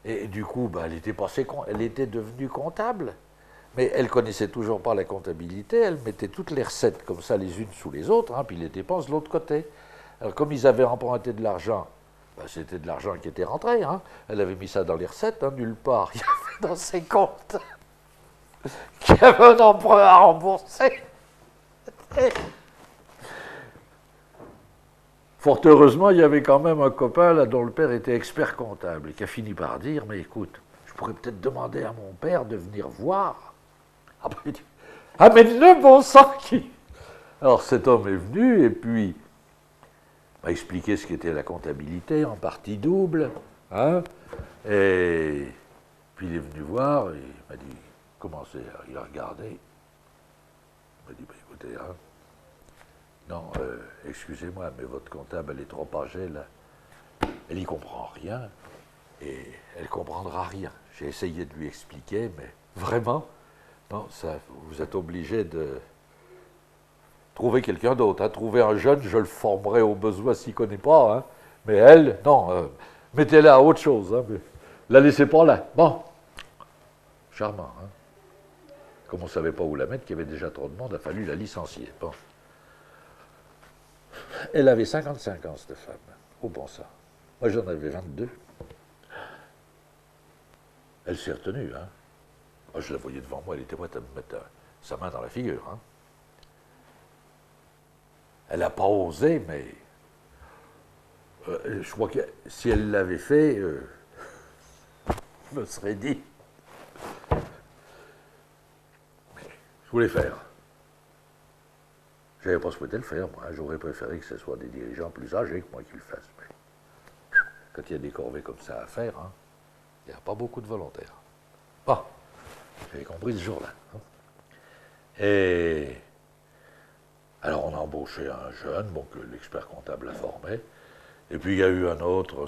Et du coup, ben, elle était devenue comptable. Mais elle connaissait toujours pas la comptabilité, elle mettait toutes les recettes comme ça les unes sous les autres, hein, puis les dépenses de l'autre côté. Alors comme ils avaient emprunté de l'argent, ben, c'était de l'argent qui était rentré, hein. Elle avait mis ça dans les recettes, hein, nulle part. Il y avait dans ses comptes qu'il y avait un emprunt à rembourser. Fort heureusement, il y avait quand même un copain là, dont le père était expert comptable, et qui a fini par dire, mais écoute, je pourrais peut-être demander à mon père de venir voir. Après, il dit, amène-le, bon sang qui. Alors cet homme est venu, et puis m'a expliqué ce qu'était la comptabilité en partie double, hein, et puis il est venu voir, et il m'a dit, comment c'est? Il a regardé, il m'a dit, bah, écoutez, hein, non, excusez-moi, mais votre comptable, elle est trop âgée, là. Elle n'y comprend rien, et elle ne comprendra rien. J'ai essayé de lui expliquer, mais vraiment, non, ça, vous êtes obligé de trouver quelqu'un d'autre. Hein. Trouver un jeune, je le formerai au besoin s'il ne connaît pas. Hein. Mais elle, non, mettez-la à autre chose. Hein, mais la laissez pas là. Bon, charmant. Hein. Comme on ne savait pas où la mettre, qu'il y avait déjà trop de monde, il a fallu la licencier. Bon. Elle avait 55 ans, cette femme. Oh bon ça. Moi, j'en avais 22. Elle s'est retenue. Hein. Moi, je la voyais devant moi, elle était prête à me mettre sa main dans la figure. Hein. Elle n'a pas osé, mais je crois que si elle l'avait fait, je me serais dit. Mais je voulais faire. Je n'avais pas souhaité le faire, moi. J'aurais préféré que ce soit des dirigeants plus âgés que moi qui le fassent. Mais quand il y a des corvées comme ça à faire, hein, il n'y a pas beaucoup de volontaires. Bon, j'avais compris ce jour-là. Hein. Et alors on a embauché un jeune, bon, que l'expert comptable a formé. Et puis il y a eu un autre,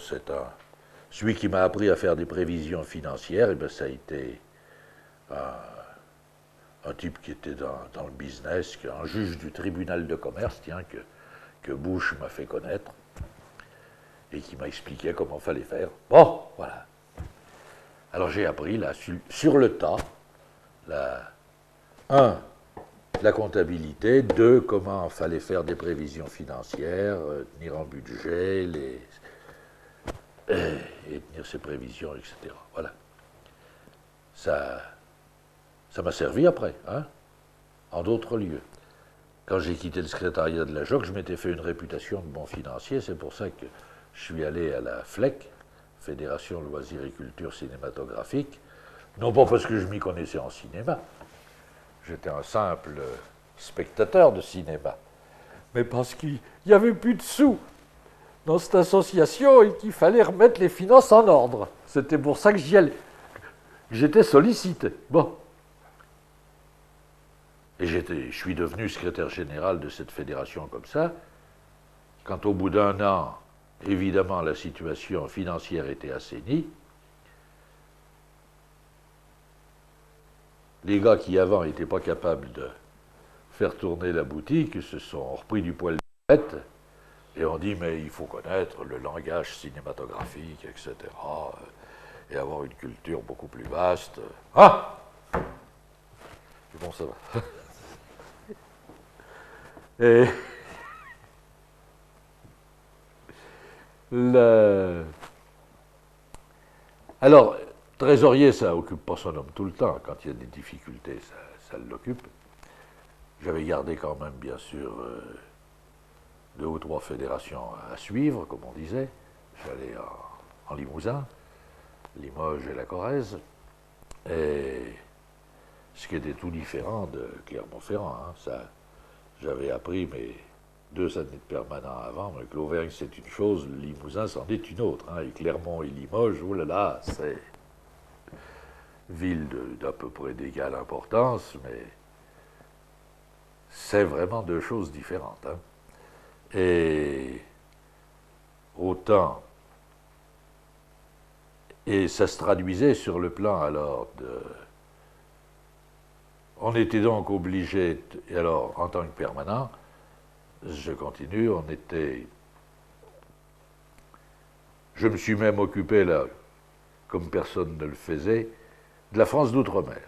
celui qui m'a appris à faire des prévisions financières, et bien ça a été un type qui était dans le business, un juge du tribunal de commerce, tiens, que Bush m'a fait connaître, et qui m'a expliqué comment il fallait faire. Bon, voilà. Alors j'ai appris, là, sur le tas, la comptabilité, 2, comment il fallait faire des prévisions financières, tenir un budget, et tenir ses prévisions, etc. Voilà. Ça m'a servi après, hein, en d'autres lieux. Quand j'ai quitté le secrétariat de la JOC, je m'étais fait une réputation de bon financier, c'est pour ça que je suis allé à la FLEC, Fédération Loisirs et Culture Cinématographique, non pas parce que je m'y connaissais en cinéma, j'étais un simple spectateur de cinéma, mais parce qu'il n'y avait plus de sous dans cette association et qu'il fallait remettre les finances en ordre. C'était pour ça que j'y allais. J'étais sollicité. Bon. Et je suis devenu secrétaire général de cette fédération comme ça. Quand au bout d'un an, évidemment, la situation financière était assainie, les gars qui avant n'étaient pas capables de faire tourner la boutique se sont repris du poil de bête et ont dit mais il faut connaître le langage cinématographique, etc. Et avoir une culture beaucoup plus vaste. Ah! Bon, ça va. Et alors, trésorier, ça occupe pas son homme tout le temps. Quand il y a des difficultés, ça l'occupe. J'avais gardé quand même, bien sûr, 2 ou 3 fédérations à suivre, comme on disait. J'allais en Limousin, Limoges et la Corrèze. Et ce qui était tout différent de Clermont-Ferrand. Hein, ça, j'avais appris mes 2 années de permanent avant, mais que l'Auvergne c'est une chose, le Limousin c'en est une autre. Hein, et Clermont et Limoges, oh là là, c'est ville d'à peu près d'égale importance, mais c'est vraiment 2 choses différentes. Hein. Et autant, et ça se traduisait sur le plan alors de... On était donc obligé, et alors en tant que permanent, je continue, on était... Je me suis même occupé là, comme personne ne le faisait, de la France d'outre-mer.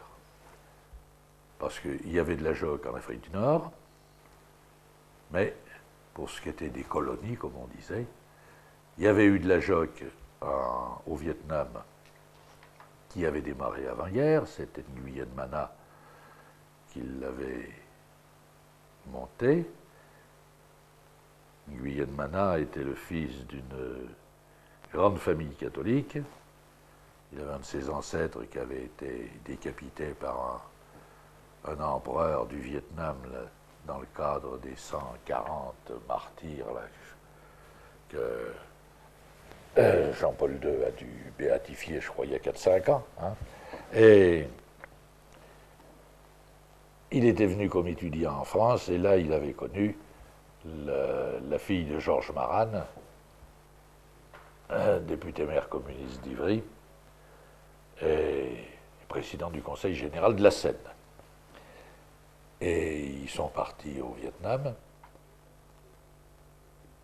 Parce qu'il y avait de la JOC en Afrique du Nord, mais pour ce qui était des colonies, comme on disait, il y avait eu de la JOC au Vietnam qui avait démarré avant-guerre, c'était Nguyen Mana qui l'avait monté. Nguyen Mana était le fils d'une grande famille catholique. Il avait un de ses ancêtres qui avait été décapité par un empereur du Vietnam là, dans le cadre des 140 martyrs là, que Jean-Paul II a dû béatifier, je crois, il y a 4-5 ans. Hein. Et il était venu comme étudiant en France, et là, il avait connu la fille de Georges Maran, député maire communiste d'Ivry, et président du Conseil général de la Seine. Et ils sont partis au Vietnam.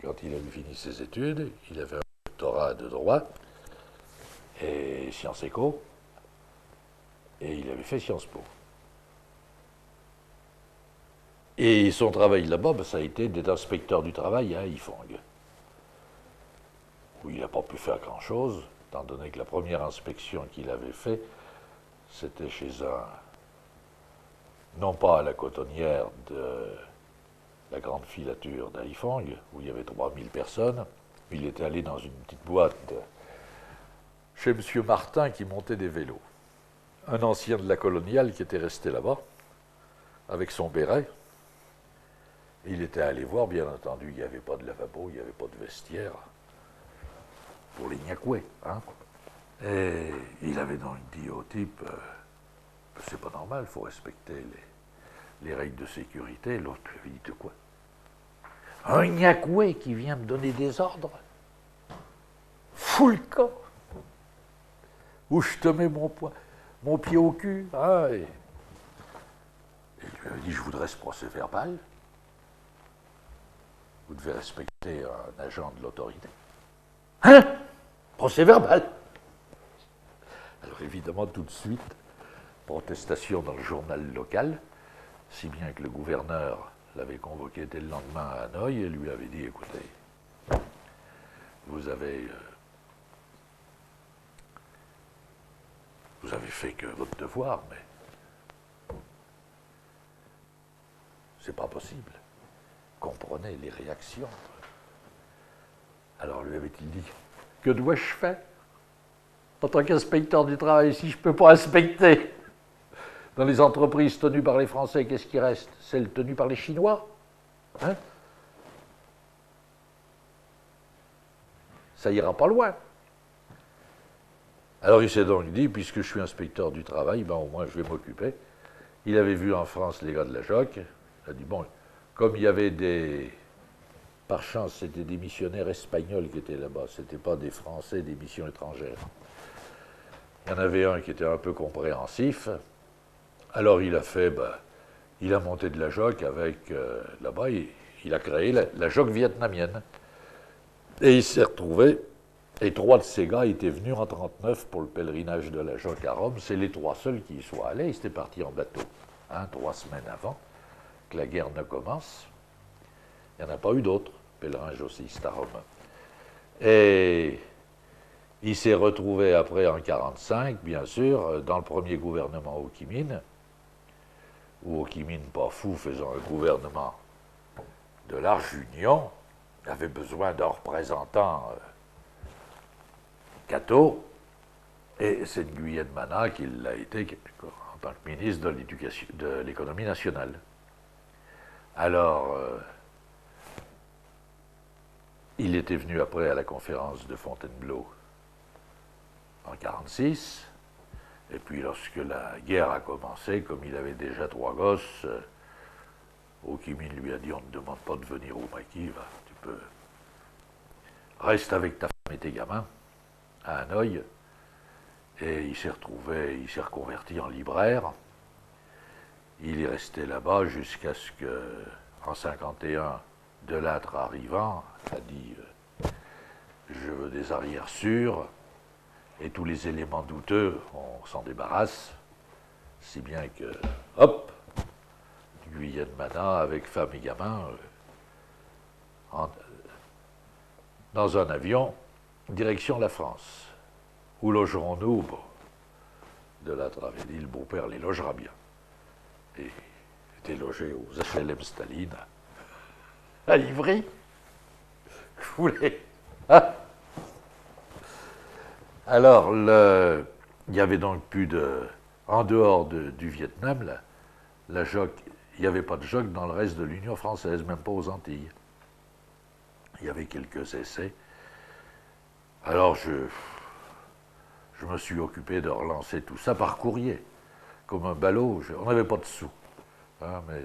Quand il avait fini ses études, il avait un doctorat de droit et sciences éco, et il avait fait Sciences Po. Et son travail là-bas, ben, ça a été d'être inspecteur du travail à Haiphong, où il n'a pas pu faire grand-chose, étant donné que la première inspection qu'il avait faite, c'était chez non pas à la cotonnière de la grande filature d'Haiphong, où il y avait 3000 personnes, mais il était allé dans une petite boîte chez M. Martin qui montait des vélos. Un ancien de la coloniale qui était resté là-bas, avec son béret. Il était allé voir, bien entendu, il n'y avait pas de lavabo, il n'y avait pas de vestiaire pour les Niakoués. Hein. Et il avait donc dit au type, c'est pas normal, il faut respecter les règles de sécurité. L'autre lui avait dit, de quoi? Un Niakoué qui vient me donner des ordres? Fous le camp! Où je te mets mon pied au cul? Hein, et il lui avait dit, je voudrais ce procès verbal. Vous devez respecter un agent de l'autorité. Hein? Procès verbal. Alors évidemment, tout de suite, protestation dans le journal local, si bien que le gouverneur l'avait convoqué dès le lendemain à Hanoï et lui avait dit, écoutez, vous avez fait que votre devoir, mais c'est pas possible. Comprenez les réactions. Alors lui avait-il dit, que dois-je faire? En tant qu'inspecteur du travail, si je ne peux pas inspecter dans les entreprises tenues par les Français, qu'est-ce qui reste? Celles tenues par les Chinois? Hein? Ça ira pas loin. Alors il s'est donc dit, puisque je suis inspecteur du travail, ben au moins je vais m'occuper. Il avait vu en France les gars de la JOC. Il a dit, bon, comme il y avait des... Par chance, c'était des missionnaires espagnols qui étaient là-bas, c'était pas des Français, des missions étrangères. Il y en avait un qui était un peu compréhensif. Alors il a fait, il a monté de la JOC avec, là-bas, il a créé la JOC vietnamienne. Et il s'est retrouvé, et 3 de ces gars étaient venus en 1939 pour le pèlerinage de la JOC à Rome. C'est les 3 seuls qui y soient allés, ils étaient partis en bateau, 3 semaines avant que la guerre ne commence. Il n'y en a pas eu d'autres, pèlerins jossistes à Rome. Et il s'est retrouvé après en 1945, bien sûr, dans le premier gouvernement Ho Chi Minh, où Ho Chi Minh, pas fou, faisant un gouvernement de large union, avait besoin d'un représentant catho, Et c'est Nguyen Mana qui l'a été en tant que ministre de l'économie nationale. Alors, il était venu après à la conférence de Fontainebleau en 1946, et puis lorsque la guerre a commencé, comme il avait déjà 3 gosses, Ho Chi Minh lui a dit: on ne demande pas de venir au maquis, va, tu peux. Reste avec ta femme et tes gamins à Hanoï. Et il s'est reconverti en libraire. Il est resté là-bas jusqu'à ce que, en 1951, Delattre arrivant, a dit je veux des arrières sûrs, et tous les éléments douteux, on s'en débarrasse, si bien que, hop, Nguyen Mana, avec femme et gamins, dans un avion, direction la France. Où logerons-nous? Bon, Delattre avait dit: le beau-père les logera bien. Et il était logé aux HLM Staline, à Ivry. Je voulais. Ah. Alors, il n'y avait donc plus de. En dehors du Vietnam, la JOC, il n'y avait pas de JOC dans le reste de l'Union française, même pas aux Antilles. Il y avait quelques essais. Alors, je me suis occupé de relancer tout ça par courrier, comme un ballot. On n'avait pas de sous, hein, mais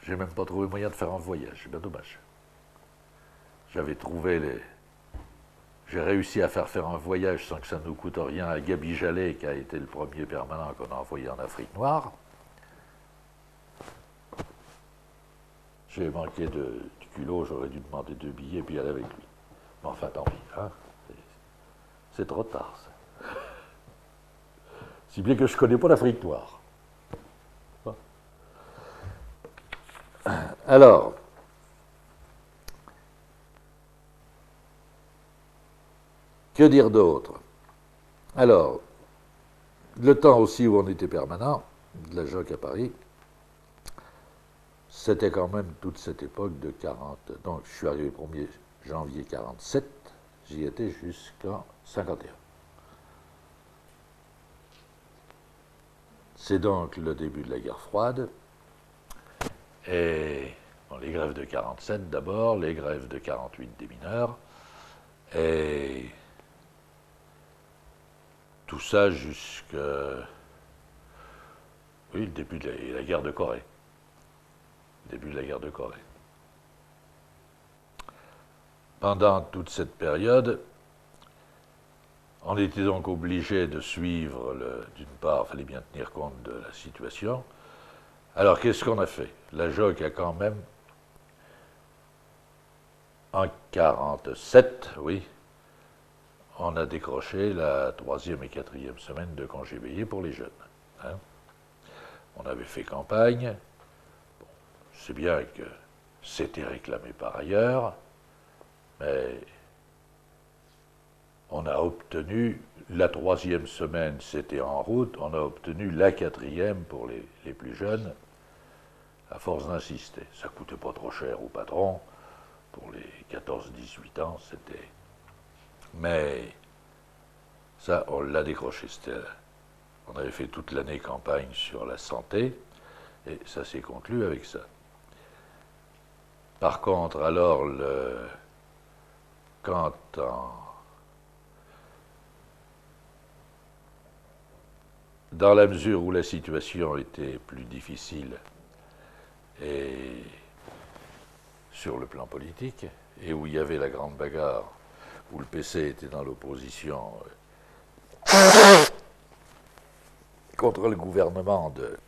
j'ai même pas trouvé moyen de faire un voyage. C'est bien dommage. J'avais trouvé J'ai réussi à faire un voyage sans que ça ne nous coûte rien à Gaby Jallet, qui a été le premier permanent qu'on a envoyé en Afrique noire. J'ai manqué de culot, j'aurais dû demander 2 billets puis aller avec lui. Mais enfin, tant pis, hein. C'est trop tard, ça. Si bien que je ne connais pas l'Afrique noire. Bon. Alors, que dire d'autre? Alors, le temps aussi où on était permanent, de la JOC à Paris, c'était quand même toute cette époque de 40. Donc, je suis arrivé le 1er janvier 1947, j'y étais jusqu'en 1951. C'est donc le début de la guerre froide. Et bon, les grèves de 1947 d'abord, les grèves de 1948 des mineurs, et tout ça jusqu'à le début de la guerre de Corée. Début de la guerre de Corée. Pendant toute cette période, on était donc obligé de suivre, d'une part, il fallait bien tenir compte de la situation. Alors, qu'est-ce qu'on a fait? La JOC a quand même, en 1947, oui, on a décroché la 3e et 4e semaine de congé payé pour les jeunes. Hein. On avait fait campagne. Bon, c'est bien que c'était réclamé par ailleurs, mais on a obtenu, la 3e semaine, c'était en route, on a obtenu la 4e pour les plus jeunes, à force d'insister. Ça ne coûtait pas trop cher au patron, pour les 14-18 ans, c'était... Mais ça, on l'a décroché. On avait fait toute l'année campagne sur la santé, et ça s'est conclu avec ça. Par contre, alors, dans la mesure où la situation était plus difficile et sur le plan politique, et où il y avait la grande bagarre, où le PC était dans l'opposition contre le gouvernement de,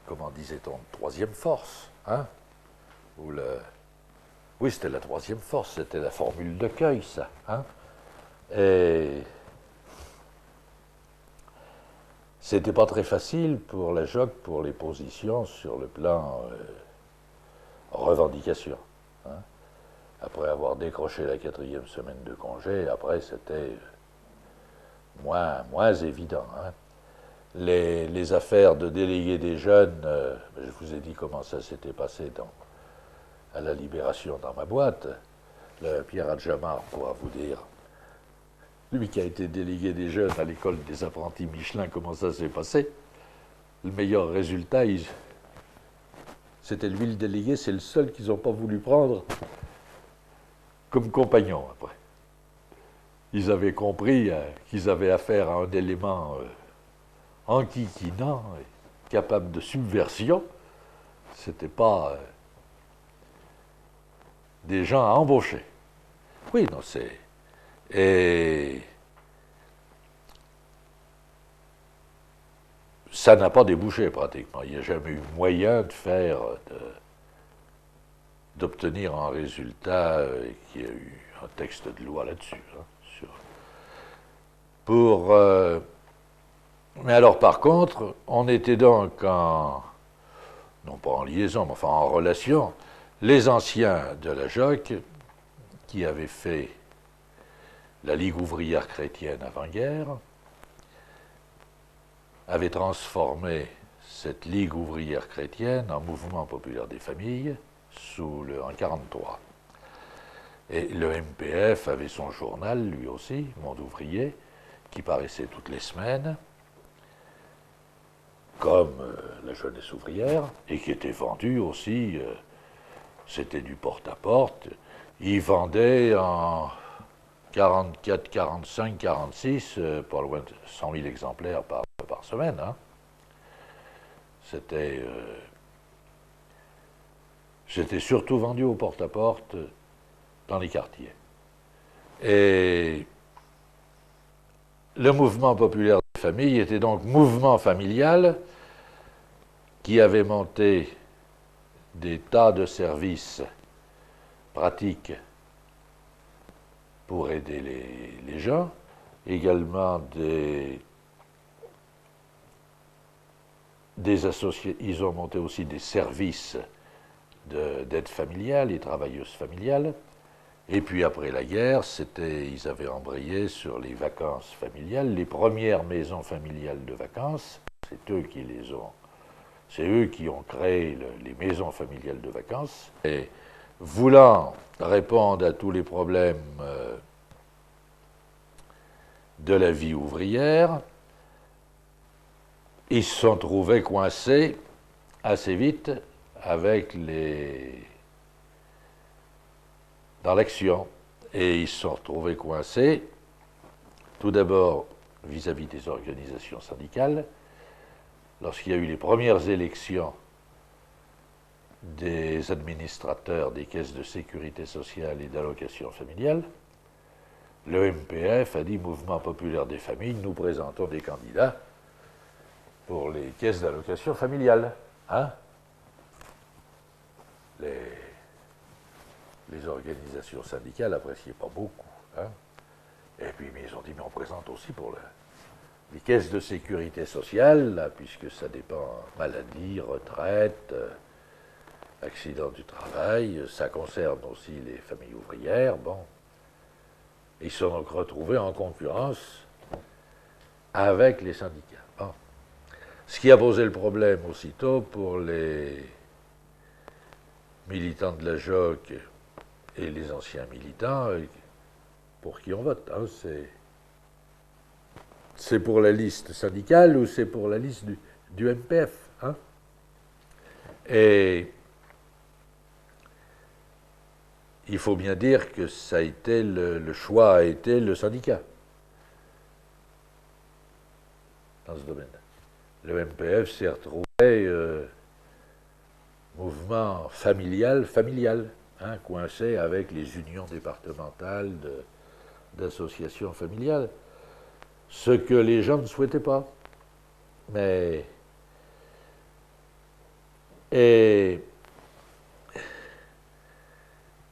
comment disait-on, troisième force, hein, oui, c'était la 3e force, c'était la formule de Cueil, ça, hein, et c'était pas très facile pour la JOC, pour les positions sur le plan revendication. Hein. Après avoir décroché la 4e semaine de congé, après c'était moins évident. Hein. Les affaires de délégués des jeunes, je vous ai dit comment ça s'était passé à la Libération dans ma boîte. Pierre Adjamar pourra vous dire lui qui a été délégué des jeunes à l'école des apprentis Michelin, comment ça s'est passé? Le meilleur résultat, c'était lui le délégué, c'est le seul qu'ils n'ont pas voulu prendre comme compagnon après. Ils avaient compris qu'ils avaient affaire à un élément enquiquinant, capable de subversion. C'était pas des gens à embaucher. Oui, non, c'est... Et ça n'a pas débouché pratiquement. Il n'y a jamais eu moyen de faire, d'obtenir un résultat qui a eu un texte de loi là-dessus. Hein, mais alors par contre, on était donc en, non pas en liaison, mais enfin en relation, les anciens de la JOC qui avaient fait la Ligue ouvrière chrétienne avant-guerre, avait transformé cette Ligue ouvrière chrétienne en mouvement populaire des familles en 1943. Et le MPF avait son journal, lui aussi, Monde ouvrier, qui paraissait toutes les semaines, comme la jeunesse ouvrière, et qui était vendu aussi, c'était du porte-à-porte. Ils vendaient en 44, 45, 46, pas loin de 100 000 exemplaires par semaine. Hein. C'était surtout vendu au porte-à-porte dans les quartiers. Et le mouvement populaire des familles était donc mouvement familial qui avait monté des tas de services pratiques pour aider les gens, également des associés, ils ont monté aussi des services d'aide familiale, les travailleuses familiales, et puis après la guerre, ils avaient embrayé sur les vacances familiales, les premières maisons familiales de vacances, c'est eux qui ont créé les maisons familiales de vacances, et voulant répondre à tous les problèmes de la vie ouvrière, ils se sont trouvés coincés assez vite dans l'action. Et ils se sont retrouvés coincés, tout d'abord vis-à-vis des organisations syndicales, lorsqu'il y a eu les premières élections des administrateurs des caisses de sécurité sociale et d'allocation familiale, le MPF a dit Mouvement populaire des familles, nous présentons des candidats pour les caisses d'allocation familiale. Hein? Les organisations syndicales n'appréciaient pas beaucoup. Hein? Et puis ils ont dit mais on présente aussi pour les caisses de sécurité sociale, là, puisque ça dépend maladie, retraite, accident du travail, ça concerne aussi les familles ouvrières. Bon. Ils se sont donc retrouvés en concurrence avec les syndicats. Bon. Ce qui a posé le problème aussitôt pour les militants de la JOC et les anciens militants, pour qui on vote. Hein, c'est pour la liste syndicale ou c'est pour la liste du MPF. Hein? Et il faut bien dire que ça a été le choix a été le syndicat dans ce domaine. Le MPF s'est retrouvé mouvement familial, hein, coincé avec les unions départementales d'associations familiales, ce que les gens ne souhaitaient pas. Mais et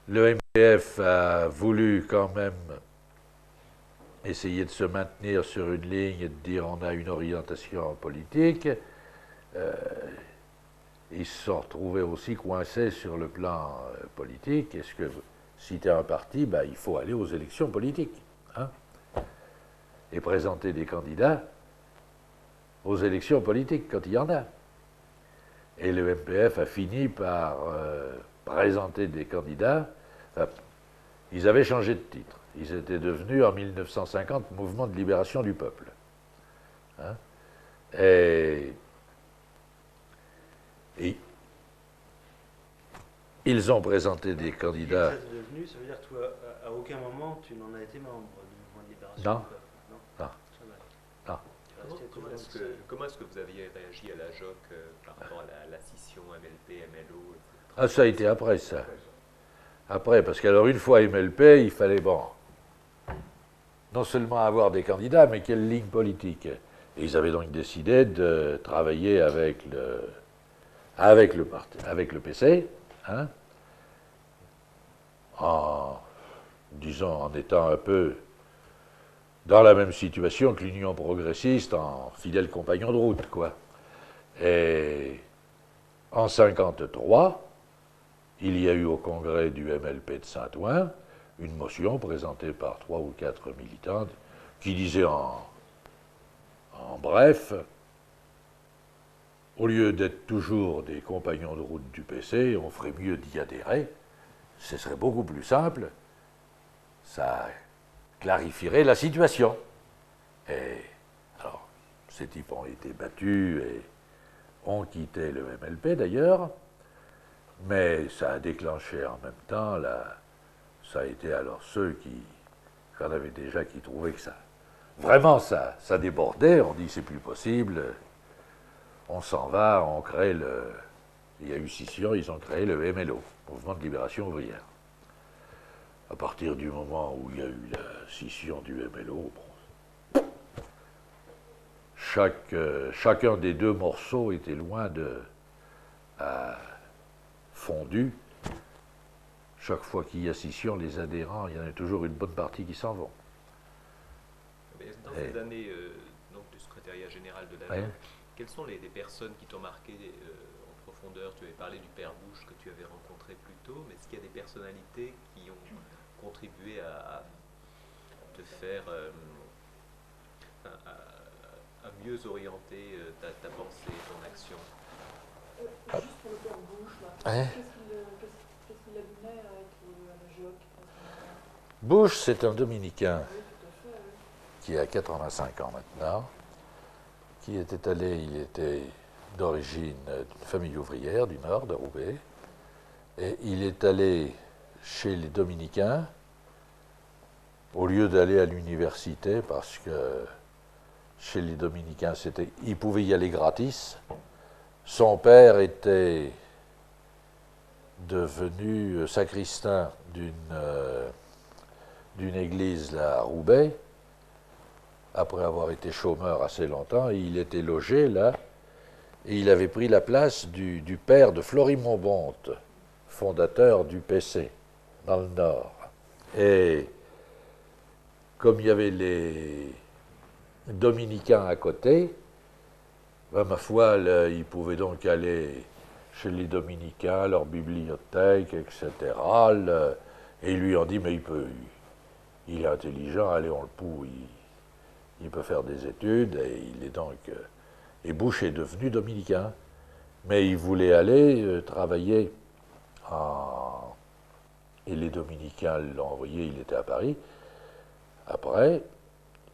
le MPF a voulu quand même essayer de se maintenir sur une ligne et de dire on a une orientation politique. Ils se sont retrouvés aussi coincés sur le plan politique. Est-ce que si tu es un parti, ben, il faut aller aux élections politiques, hein, et présenter des candidats aux élections politiques quand il y en a. Et le MPF a fini par présenter des candidats. Enfin, ils avaient changé de titre. Ils étaient devenus, en 1950, Mouvement de libération du peuple. Hein? Et ils ont présenté des candidats. Vous êtes devenu, ça veut dire que toi, à aucun moment, tu n'en as été membre du mouvement de libération Non. du peuple. Non. Jamais. Non. Tu restais toujours Comment est-ce que vous aviez réagi à la JOC par rapport à la scission MLP, MLO, etc. Ah, ça a été après, ça. Après, parce qu'alors, une fois MLP, il fallait, bon, non seulement avoir des candidats, mais quelle ligne politique. Et ils avaient donc décidé de travailler avec le PC, hein, en étant un peu dans la même situation que l'Union progressiste, en fidèle compagnon de route, quoi. Et en 1953, il y a eu au congrès du MLP de Saint-Ouen une motion présentée par 3 ou 4 militants qui disait en bref, au lieu d'être toujours des compagnons de route du PC, on ferait mieux d'y adhérer. Ce serait beaucoup plus simple. Ça clarifierait la situation. Et alors, ces types ont été battus et ont quitté le MLP d'ailleurs, mais ça a déclenché en même temps, ça a été alors ceux qui, j'en avais déjà qui trouvaient que ça, vraiment ça débordait, on dit c'est plus possible, on s'en va, on crée il y a eu scission, ils ont créé le MLO, Mouvement de Libération Ouvrière. À partir du moment où il y a eu la scission du MLO, bon, chacun des deux morceaux était loin de fondu. Chaque fois qu'il y a scission, les adhérents, il y en a toujours une bonne partie qui s'en vont. Mais dans ces années donc, du secrétariat général de la JOC, quelles sont les personnes qui t'ont marqué en profondeur? Tu avais parlé du père Bush que tu avais rencontré plus tôt, mais est-ce qu'il y a des personnalités qui ont contribué à te faire à mieux orienter ta pensée, ton action? Juste pour le père Bush, qu'est-ce qu'il allumait avec la JOC? Bush, c'est un dominicain Oui, tout à fait, oui. qui a 85 ans maintenant, qui était allé, il était d'origine d'une famille ouvrière du nord, de Roubaix, et il est allé chez les dominicains au lieu d'aller à l'université, parce que chez les dominicains, il pouvait y aller gratis. Son père était devenu sacristain d'une église là, à Roubaix, après avoir été chômeur assez longtemps, et il était logé là, et il avait pris la place du père de Florimond Bonte, fondateur du PC, dans le Nord. Et comme il y avait les dominicains à côté, ben, ma foi, là, il pouvait donc aller chez les dominicains, leur bibliothèque, etc. Et ils lui ont dit, mais il est intelligent, allez, on le pousse, il peut faire des études, et il est donc... et Bush est devenu dominicain. Mais il voulait aller travailler et les dominicains l'ont envoyé, il était à Paris. Après,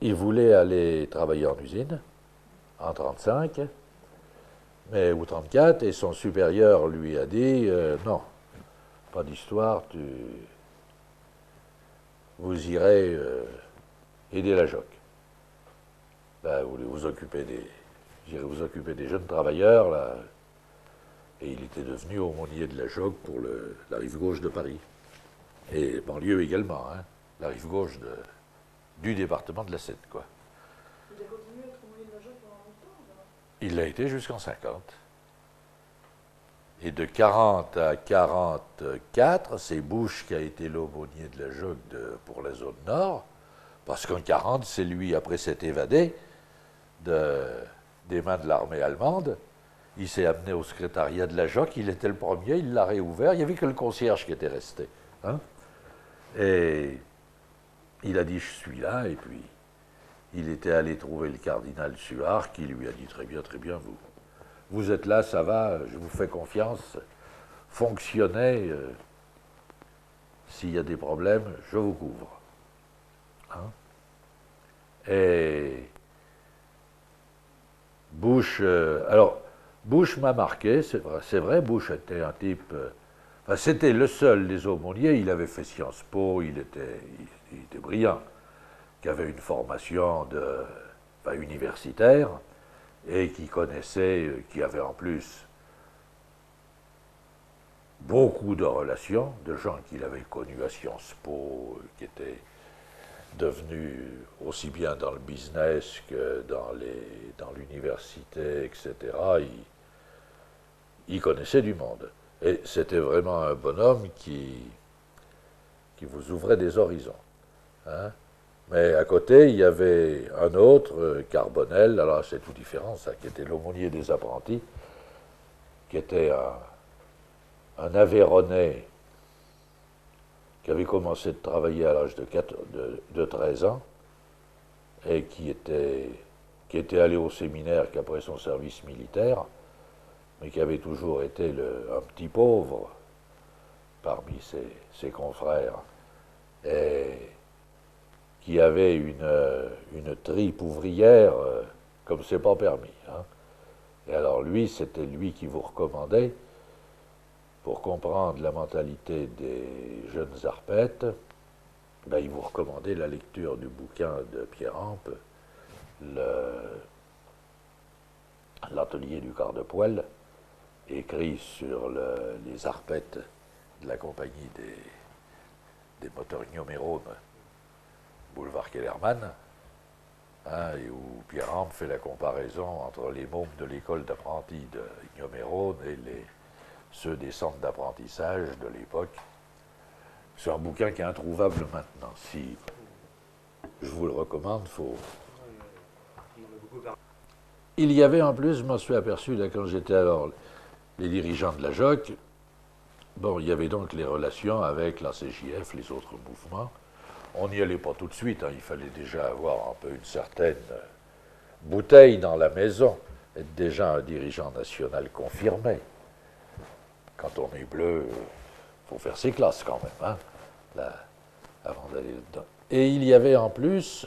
il voulait aller travailler en usine, en 1935, mais ou 1934, et son supérieur lui a dit non, pas d'histoire, vous irez aider la JOC. Ben, vous vous occupez j'irai vous occuper des jeunes travailleurs, là. Et il était devenu aumônier de la JOC pour la rive gauche de Paris. Et banlieue également, hein, la rive gauche du département de la Seine, quoi. Il a continué à être aumônier de la JOC pendant longtemps, alors? Il l'a été jusqu'en 50. Et de 40 à 44, c'est Bush qui a été l'aumônier de la JOC pour la zone nord, parce qu'en 40, c'est lui, après s'être évadé des mains de l'armée allemande, il s'est amené au secrétariat de la JOC, il était le premier, il l'a réouvert, il n'y avait que le concierge qui était resté. Hein? Et il a dit, je suis là, et puis il était allé trouver le cardinal Suard, qui lui a dit, très bien, vous êtes là, ça va, je vous fais confiance, fonctionnez, s'il y a des problèmes, je vous couvre. hein. Et Bush, alors, Bush m'a marqué, c'est vrai, Bush était un type, enfin, c'était le seul des aumôniers, il avait fait Sciences Po, il était brillant, qui avait une formation enfin, universitaire, et qui connaissait, qui avait en plus beaucoup de relations, de gens qu'il avait connus à Sciences Po, qui étaient devenus aussi bien dans le business que dans l'université, etc. Il connaissait du monde. Et c'était vraiment un bonhomme qui vous ouvrait des horizons. Hein. Mais à côté, il y avait un autre, Carbonel, alors c'est tout différent, ça, qui était l'aumônier des apprentis, qui était un Aveyronais qui avait commencé de travailler à l'âge de 13 ans et qui était allé au séminaire qu'après son service militaire, mais qui avait toujours été un petit pauvre parmi ses confrères, et qui avait une tripe ouvrière comme c'est pas permis. Hein. Et alors lui, c'était lui qui vous recommandait, pour comprendre la mentalité des jeunes arpètes, ben, il vous recommandait la lecture du bouquin de Pierre Ampe, l'atelier du quart de poêle, écrit sur les arpètes de la compagnie des moteurs Ignoméron, boulevard Kellermann, hein, et où Pierre Ampe fait la comparaison entre les mômes de l'école d'apprentis de Ignoméron et ceux des centres d'apprentissage de l'époque. C'est un bouquin qui est introuvable maintenant. Si je vous le recommande, Il y avait en plus, je m'en suis aperçu là, quand j'étais alors les dirigeants de la JOC, bon, il y avait donc les relations avec la CJF, les autres mouvements. On n'y allait pas tout de suite, hein, il fallait déjà avoir un peu une certaine bouteille dans la maison, être déjà un dirigeant national confirmé. Quand on est bleu, il faut faire ses classes quand même, hein, là, avant d'aller dedans. Et il y avait en plus,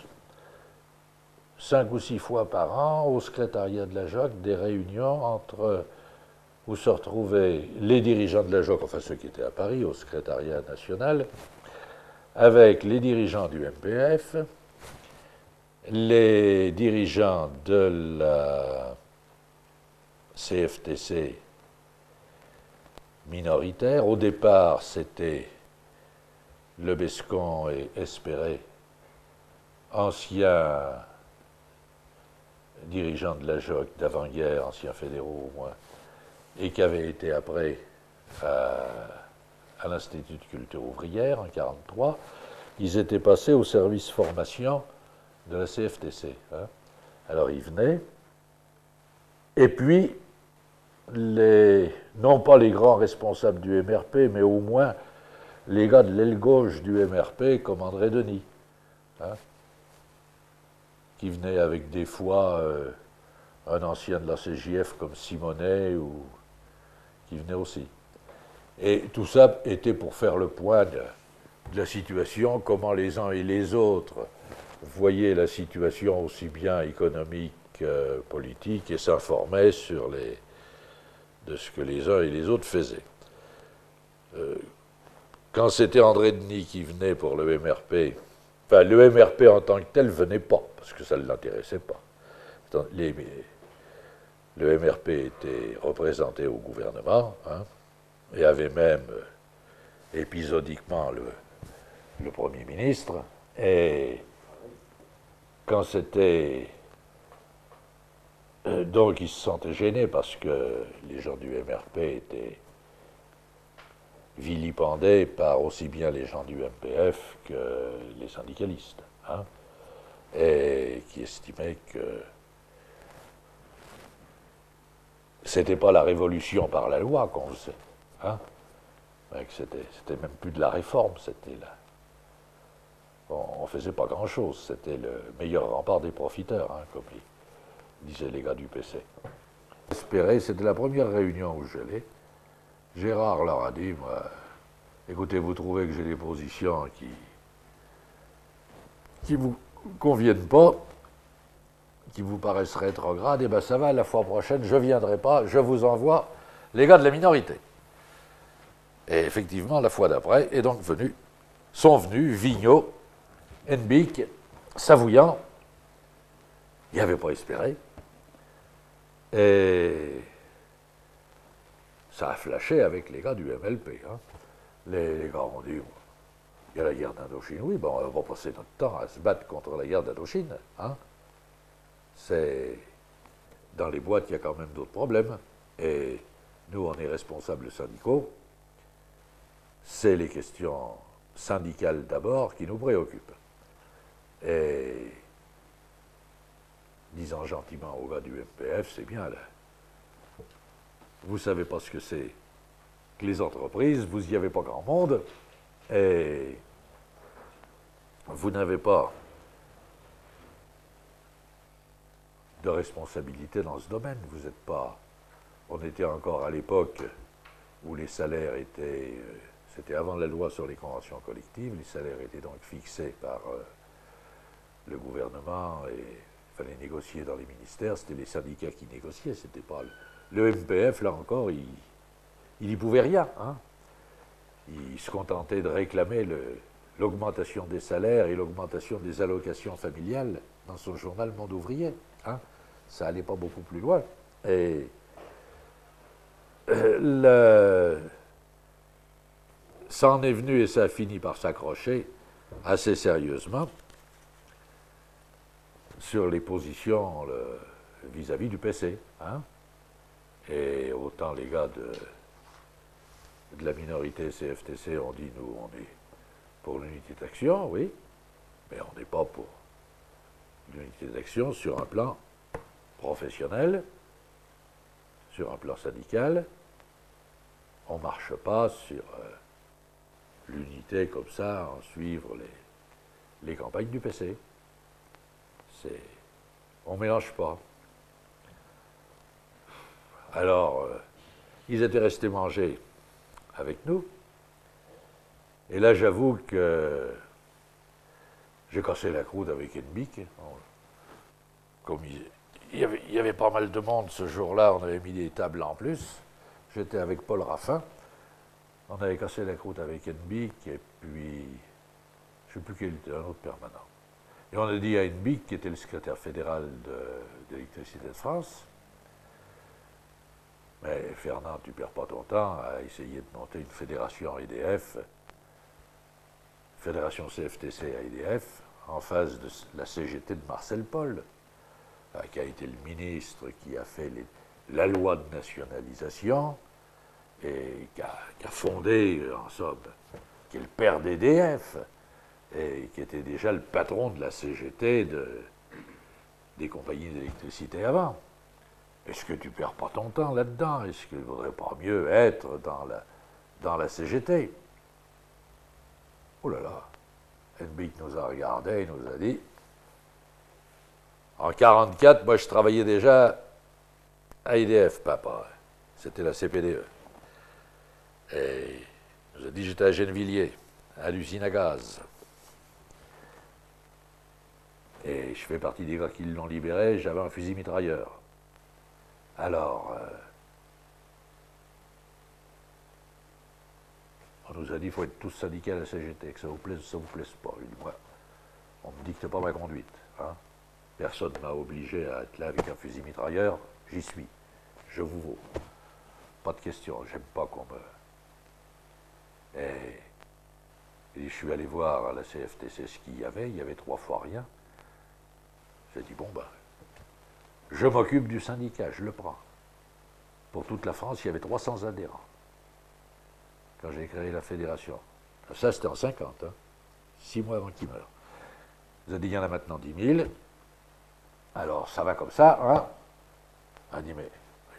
5 ou 6 fois par an, au secrétariat de la JOC, des réunions où se retrouvaient les dirigeants de la JOC, enfin ceux qui étaient à Paris, au secrétariat national, avec les dirigeants du MPF, les dirigeants de la CFTC minoritaire. Au départ, c'était Le Bescon et Espéré, anciens dirigeants de la JOC d'avant-guerre, anciens fédéraux au moins, et qui avaient été après à l'Institut de culture ouvrière en 1943. Ils étaient passés au service formation de la CFTC. Hein. Alors ils venaient, et puis non pas les grands responsables du MRP, mais au moins les gars de l'aile gauche du MRP, comme André Denis, hein, qui venaient avec des fois un ancien de la CJF comme Simonet, ou qui venait aussi. Et tout ça était pour faire le point de la situation, comment les uns et les autres voyaient la situation aussi bien économique que politique, et s'informaient de ce que les uns et les autres faisaient. Quand c'était André Denis qui venait pour le MRP, enfin le MRP en tant que tel venait pas, parce que ça ne l'intéressait pas. Le MRP était représenté au gouvernement, hein, et avait même épisodiquement le Premier ministre, et quand c'était... donc ils se sentaient gênés parce que les gens du MRP étaient vilipendés par aussi bien les gens du MPF que les syndicalistes, hein, et qui estimaient que c'était pas la révolution par la loi qu'on faisait, hein, que c'était même plus de la réforme, c'était là. On faisait pas grand-chose, c'était le meilleur rempart des profiteurs, hein, comme disaient les gars du PC. Espérer, c'était la première réunion où j'allais. Gérard leur a dit, moi, écoutez, vous trouvez que j'ai des positions qui ne vous conviennent pas, qui vous paraissent rétrogrades, et bien ça va, la fois prochaine, je ne viendrai pas, je vous envoie les gars de la minorité. Et effectivement, la fois d'après, sont venus Vigneault, Hennebique, Savouillant, il n'y avait pas espéré. Et ça a flashé avec les gars du MLP. Hein. Les gars ont dit, il y a la guerre d'Indochine, oui, bon, on va passer notre temps à se battre contre la guerre d'Indochine. Hein. C'est dans les boîtes, il y a quand même d'autres problèmes. Et nous, on est responsables syndicaux. C'est les questions syndicales d'abord qui nous préoccupent. Et disant gentiment aux gars du MPF, c'est bien là. Vous ne savez pas ce que c'est que les entreprises, vous n'y avez pas grand monde, et vous n'avez pas de responsabilité dans ce domaine. Vous n'êtes pas. On était encore à l'époque où les salaires étaient. C'était avant la loi sur les conventions collectives, les salaires étaient donc fixés par le gouvernement et il fallait négocier dans les ministères, c'était les syndicats qui négociaient, c'était pas le MPF, là encore, il n'y pouvait rien. Hein. Il se contentait de réclamer l'augmentation des salaires et l'augmentation des allocations familiales dans son journal Monde ouvrier. Hein. Ça n'allait pas beaucoup plus loin. Et ça en est venu et ça a fini par s'accrocher assez sérieusement sur les positions vis-à-vis du PC. Hein. Et autant les gars de la minorité CFTC ont dit, nous, on est pour l'unité d'action, oui, mais on n'est pas pour l'unité d'action sur un plan professionnel, sur un plan syndical. On ne marche pas sur l'unité comme ça, en suivre les campagnes du PC. On ne mélange pas. Alors, ils étaient restés manger avec nous. Et là, j'avoue que j'ai cassé la croûte avec Hennebique. Comme il y avait pas mal de monde ce jour-là, on avait mis des tables en plus. J'étais avec Paul Raffin. On avait cassé la croûte avec Hennebique et puis, je ne sais plus quel était un autre permanent. Et on a dit à Hennebique, qui était le secrétaire fédéral d'Électricité de France, mais Fernand, tu ne perds pas ton temps à essayer de monter une fédération EDF, fédération CFTC à EDF, en face de la CGT de Marcel Paul, qui a été le ministre qui a fait la loi de nationalisation et qui a fondé, en somme, qui est le père d'EDF, et qui était déjà le patron de la CGT des compagnies d'électricité avant. Est-ce que tu ne perds pas ton temps là-dedans? Est-ce qu'il ne vaudrait pas mieux être dans la CGT? Oh là là, Hennebique nous a regardé et nous a dit, en 1944, moi je travaillais déjà à EDF, papa. C'était la CPDE. Et il nous a dit, j'étais à Gennevilliers, à l'usine à gaz. Et je fais partie des gars qui l'ont libéré, j'avais un fusil mitrailleur. Alors, on nous a dit qu'il faut être tous syndiqués à la CGT, que ça vous plaise ou ça vous plaise pas. Je dis, moi, on ne me dicte pas ma conduite. Hein. Personne ne m'a obligé à être là avec un fusil mitrailleur, j'y suis. Je vous vaux. Pas de question, j'aime pas qu'on me... Et je suis allé voir à la CFTC ce qu'il y avait 3 fois rien. J'ai dit, bon, ben, je m'occupe du syndicat, je le prends. Pour toute la France, il y avait 300 adhérents quand j'ai créé la fédération. Ça, c'était en 50, hein, 6 mois avant qu'il meure. Vous avez dit, il y en a maintenant 10 000. Alors, ça va comme ça, hein? Il a dit, mais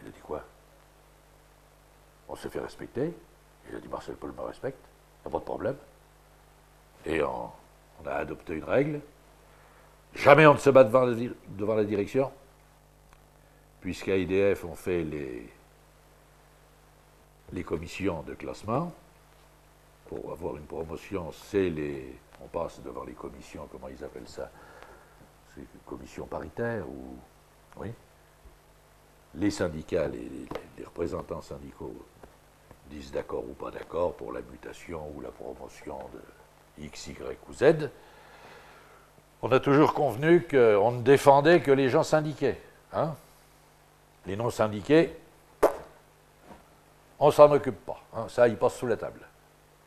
il a dit quoi? On s'est fait respecter. Il a dit, Marcel Paul me respecte, il n'y a pas de problème. Et on a adopté une règle. Jamais on ne se bat devant la direction, puisqu'à EDF, on fait les commissions de classement. Pour avoir une promotion, c'est les on passe devant les commissions, comment ils appellent ça? C'est commission paritaire ou... Oui. Les syndicats, les représentants syndicaux disent d'accord ou pas d'accord pour la mutation ou la promotion de X, Y ou Z. On a toujours convenu qu'on ne défendait que les gens syndiqués. Hein? Les non-syndiqués, on ne s'en occupe pas. Hein? Ça, ils passent sous la table.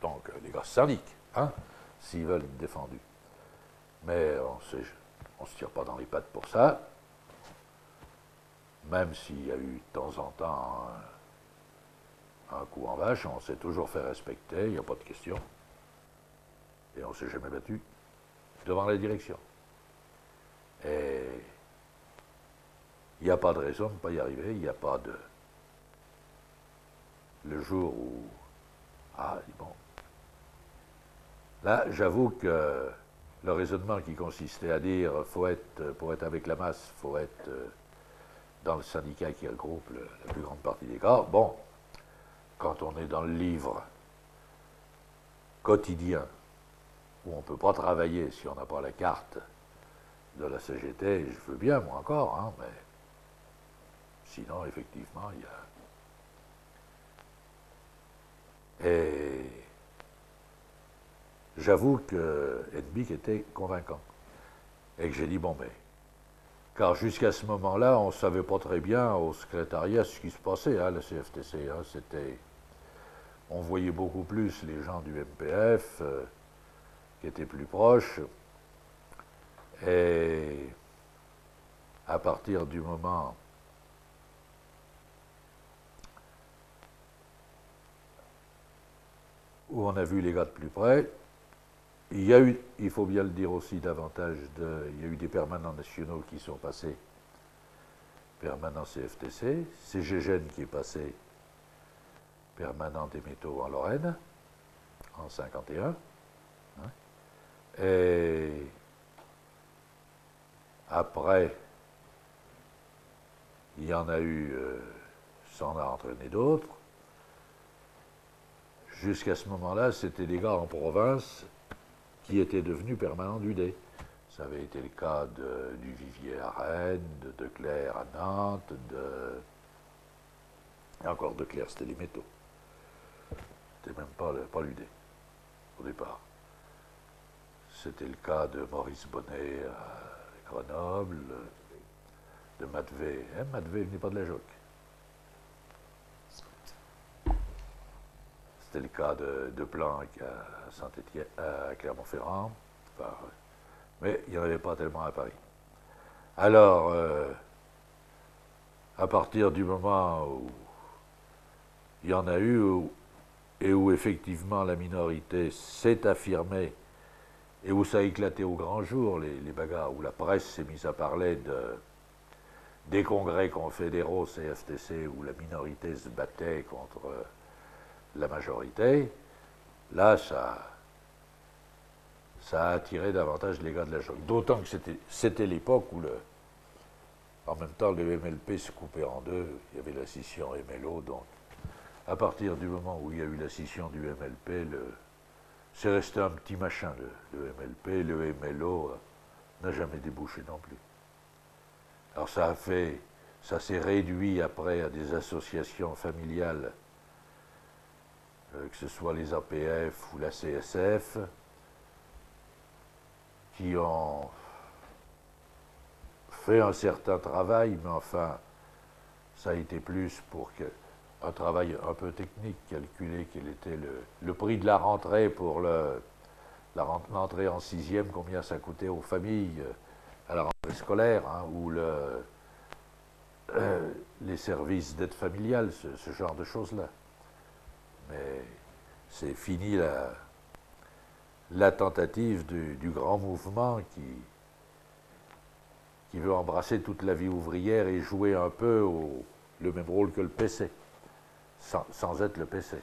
Donc, les gars syndiquent, hein? S'ils veulent être défendus. Mais on ne se tire pas dans les pattes pour ça. Même s'il y a eu de temps en temps un coup en vache, on s'est toujours fait respecter, il n'y a pas de question. Et on ne s'est jamais battu devant la direction. Et il n'y a pas de raison de ne pas y arriver, il n'y a pas de... Le jour où... Ah, bon. Là, j'avoue que le raisonnement qui consistait à dire pour être avec la masse, il faut être dans le syndicat qui regroupe la plus grande partie des gars, bon, quand on est dans le livre quotidien, où on ne peut pas travailler si on n'a pas la carte de la CGT, je veux bien, moi encore, hein, mais sinon, effectivement, il y a... Et j'avoue que Edbic était convaincant. Et que j'ai dit, bon, mais... Car jusqu'à ce moment-là, on ne savait pas très bien au secrétariat ce qui se passait, hein, la CFTC. Hein, c'était... On voyait beaucoup plus les gens du MPF, qui étaient plus proches. Et à partir du moment où on a vu les gars de plus près, il y a eu, il faut bien le dire aussi davantage, il y a eu des permanents nationaux qui sont passés, permanent CFTC, c'est Gégène qui est passé permanent des métaux en Lorraine, en 51. Hein, et après, il y en a eu, ça en a entraîné d'autres. Jusqu'à ce moment-là, c'était des gars en province qui étaient devenus permanents du D. Ça avait été le cas du Vivier à Rennes, de Clerc à Nantes, et encore de Clerc, c'était les métaux. C'était même pas l'UD, au départ. C'était le cas de Maurice Bonnet à Grenoble, de Matvé. Hein, Matvé venait pas de la Joc. C'était le cas de Planck à Saint-Étienne, à Clermont-Ferrand. Enfin, mais il n'y en avait pas tellement à Paris. Alors, à partir du moment où il y en a eu, et où effectivement la minorité s'est affirmée, et où ça a éclaté au grand jour, les bagarres, où la presse s'est mise à parler des congrès confédéraux CFTC, où la minorité se battait contre la majorité, là, ça a attiré davantage les gars de la Joc. D'autant que c'était l'époque où, en même temps, le MLP se coupait en deux, il y avait la scission MLO, donc à partir du moment où il y a eu la scission du MLP, c'est resté un petit machin, le MLP, le MLO n'a jamais débouché non plus. Alors ça s'est réduit après à des associations familiales, que ce soit les APF ou la CSF, qui ont fait un certain travail, mais enfin, ça a été plus pour un travail un peu technique, calculer quel était le prix de la rentrée pour l'entrée en sixième, combien ça coûtait aux familles à la rentrée scolaire, hein, ou les services d'aide familiale, ce genre de choses-là. Mais c'est fini la tentative du grand mouvement qui veut embrasser toute la vie ouvrière et jouer un peu le même rôle que le PC, sans être le PC.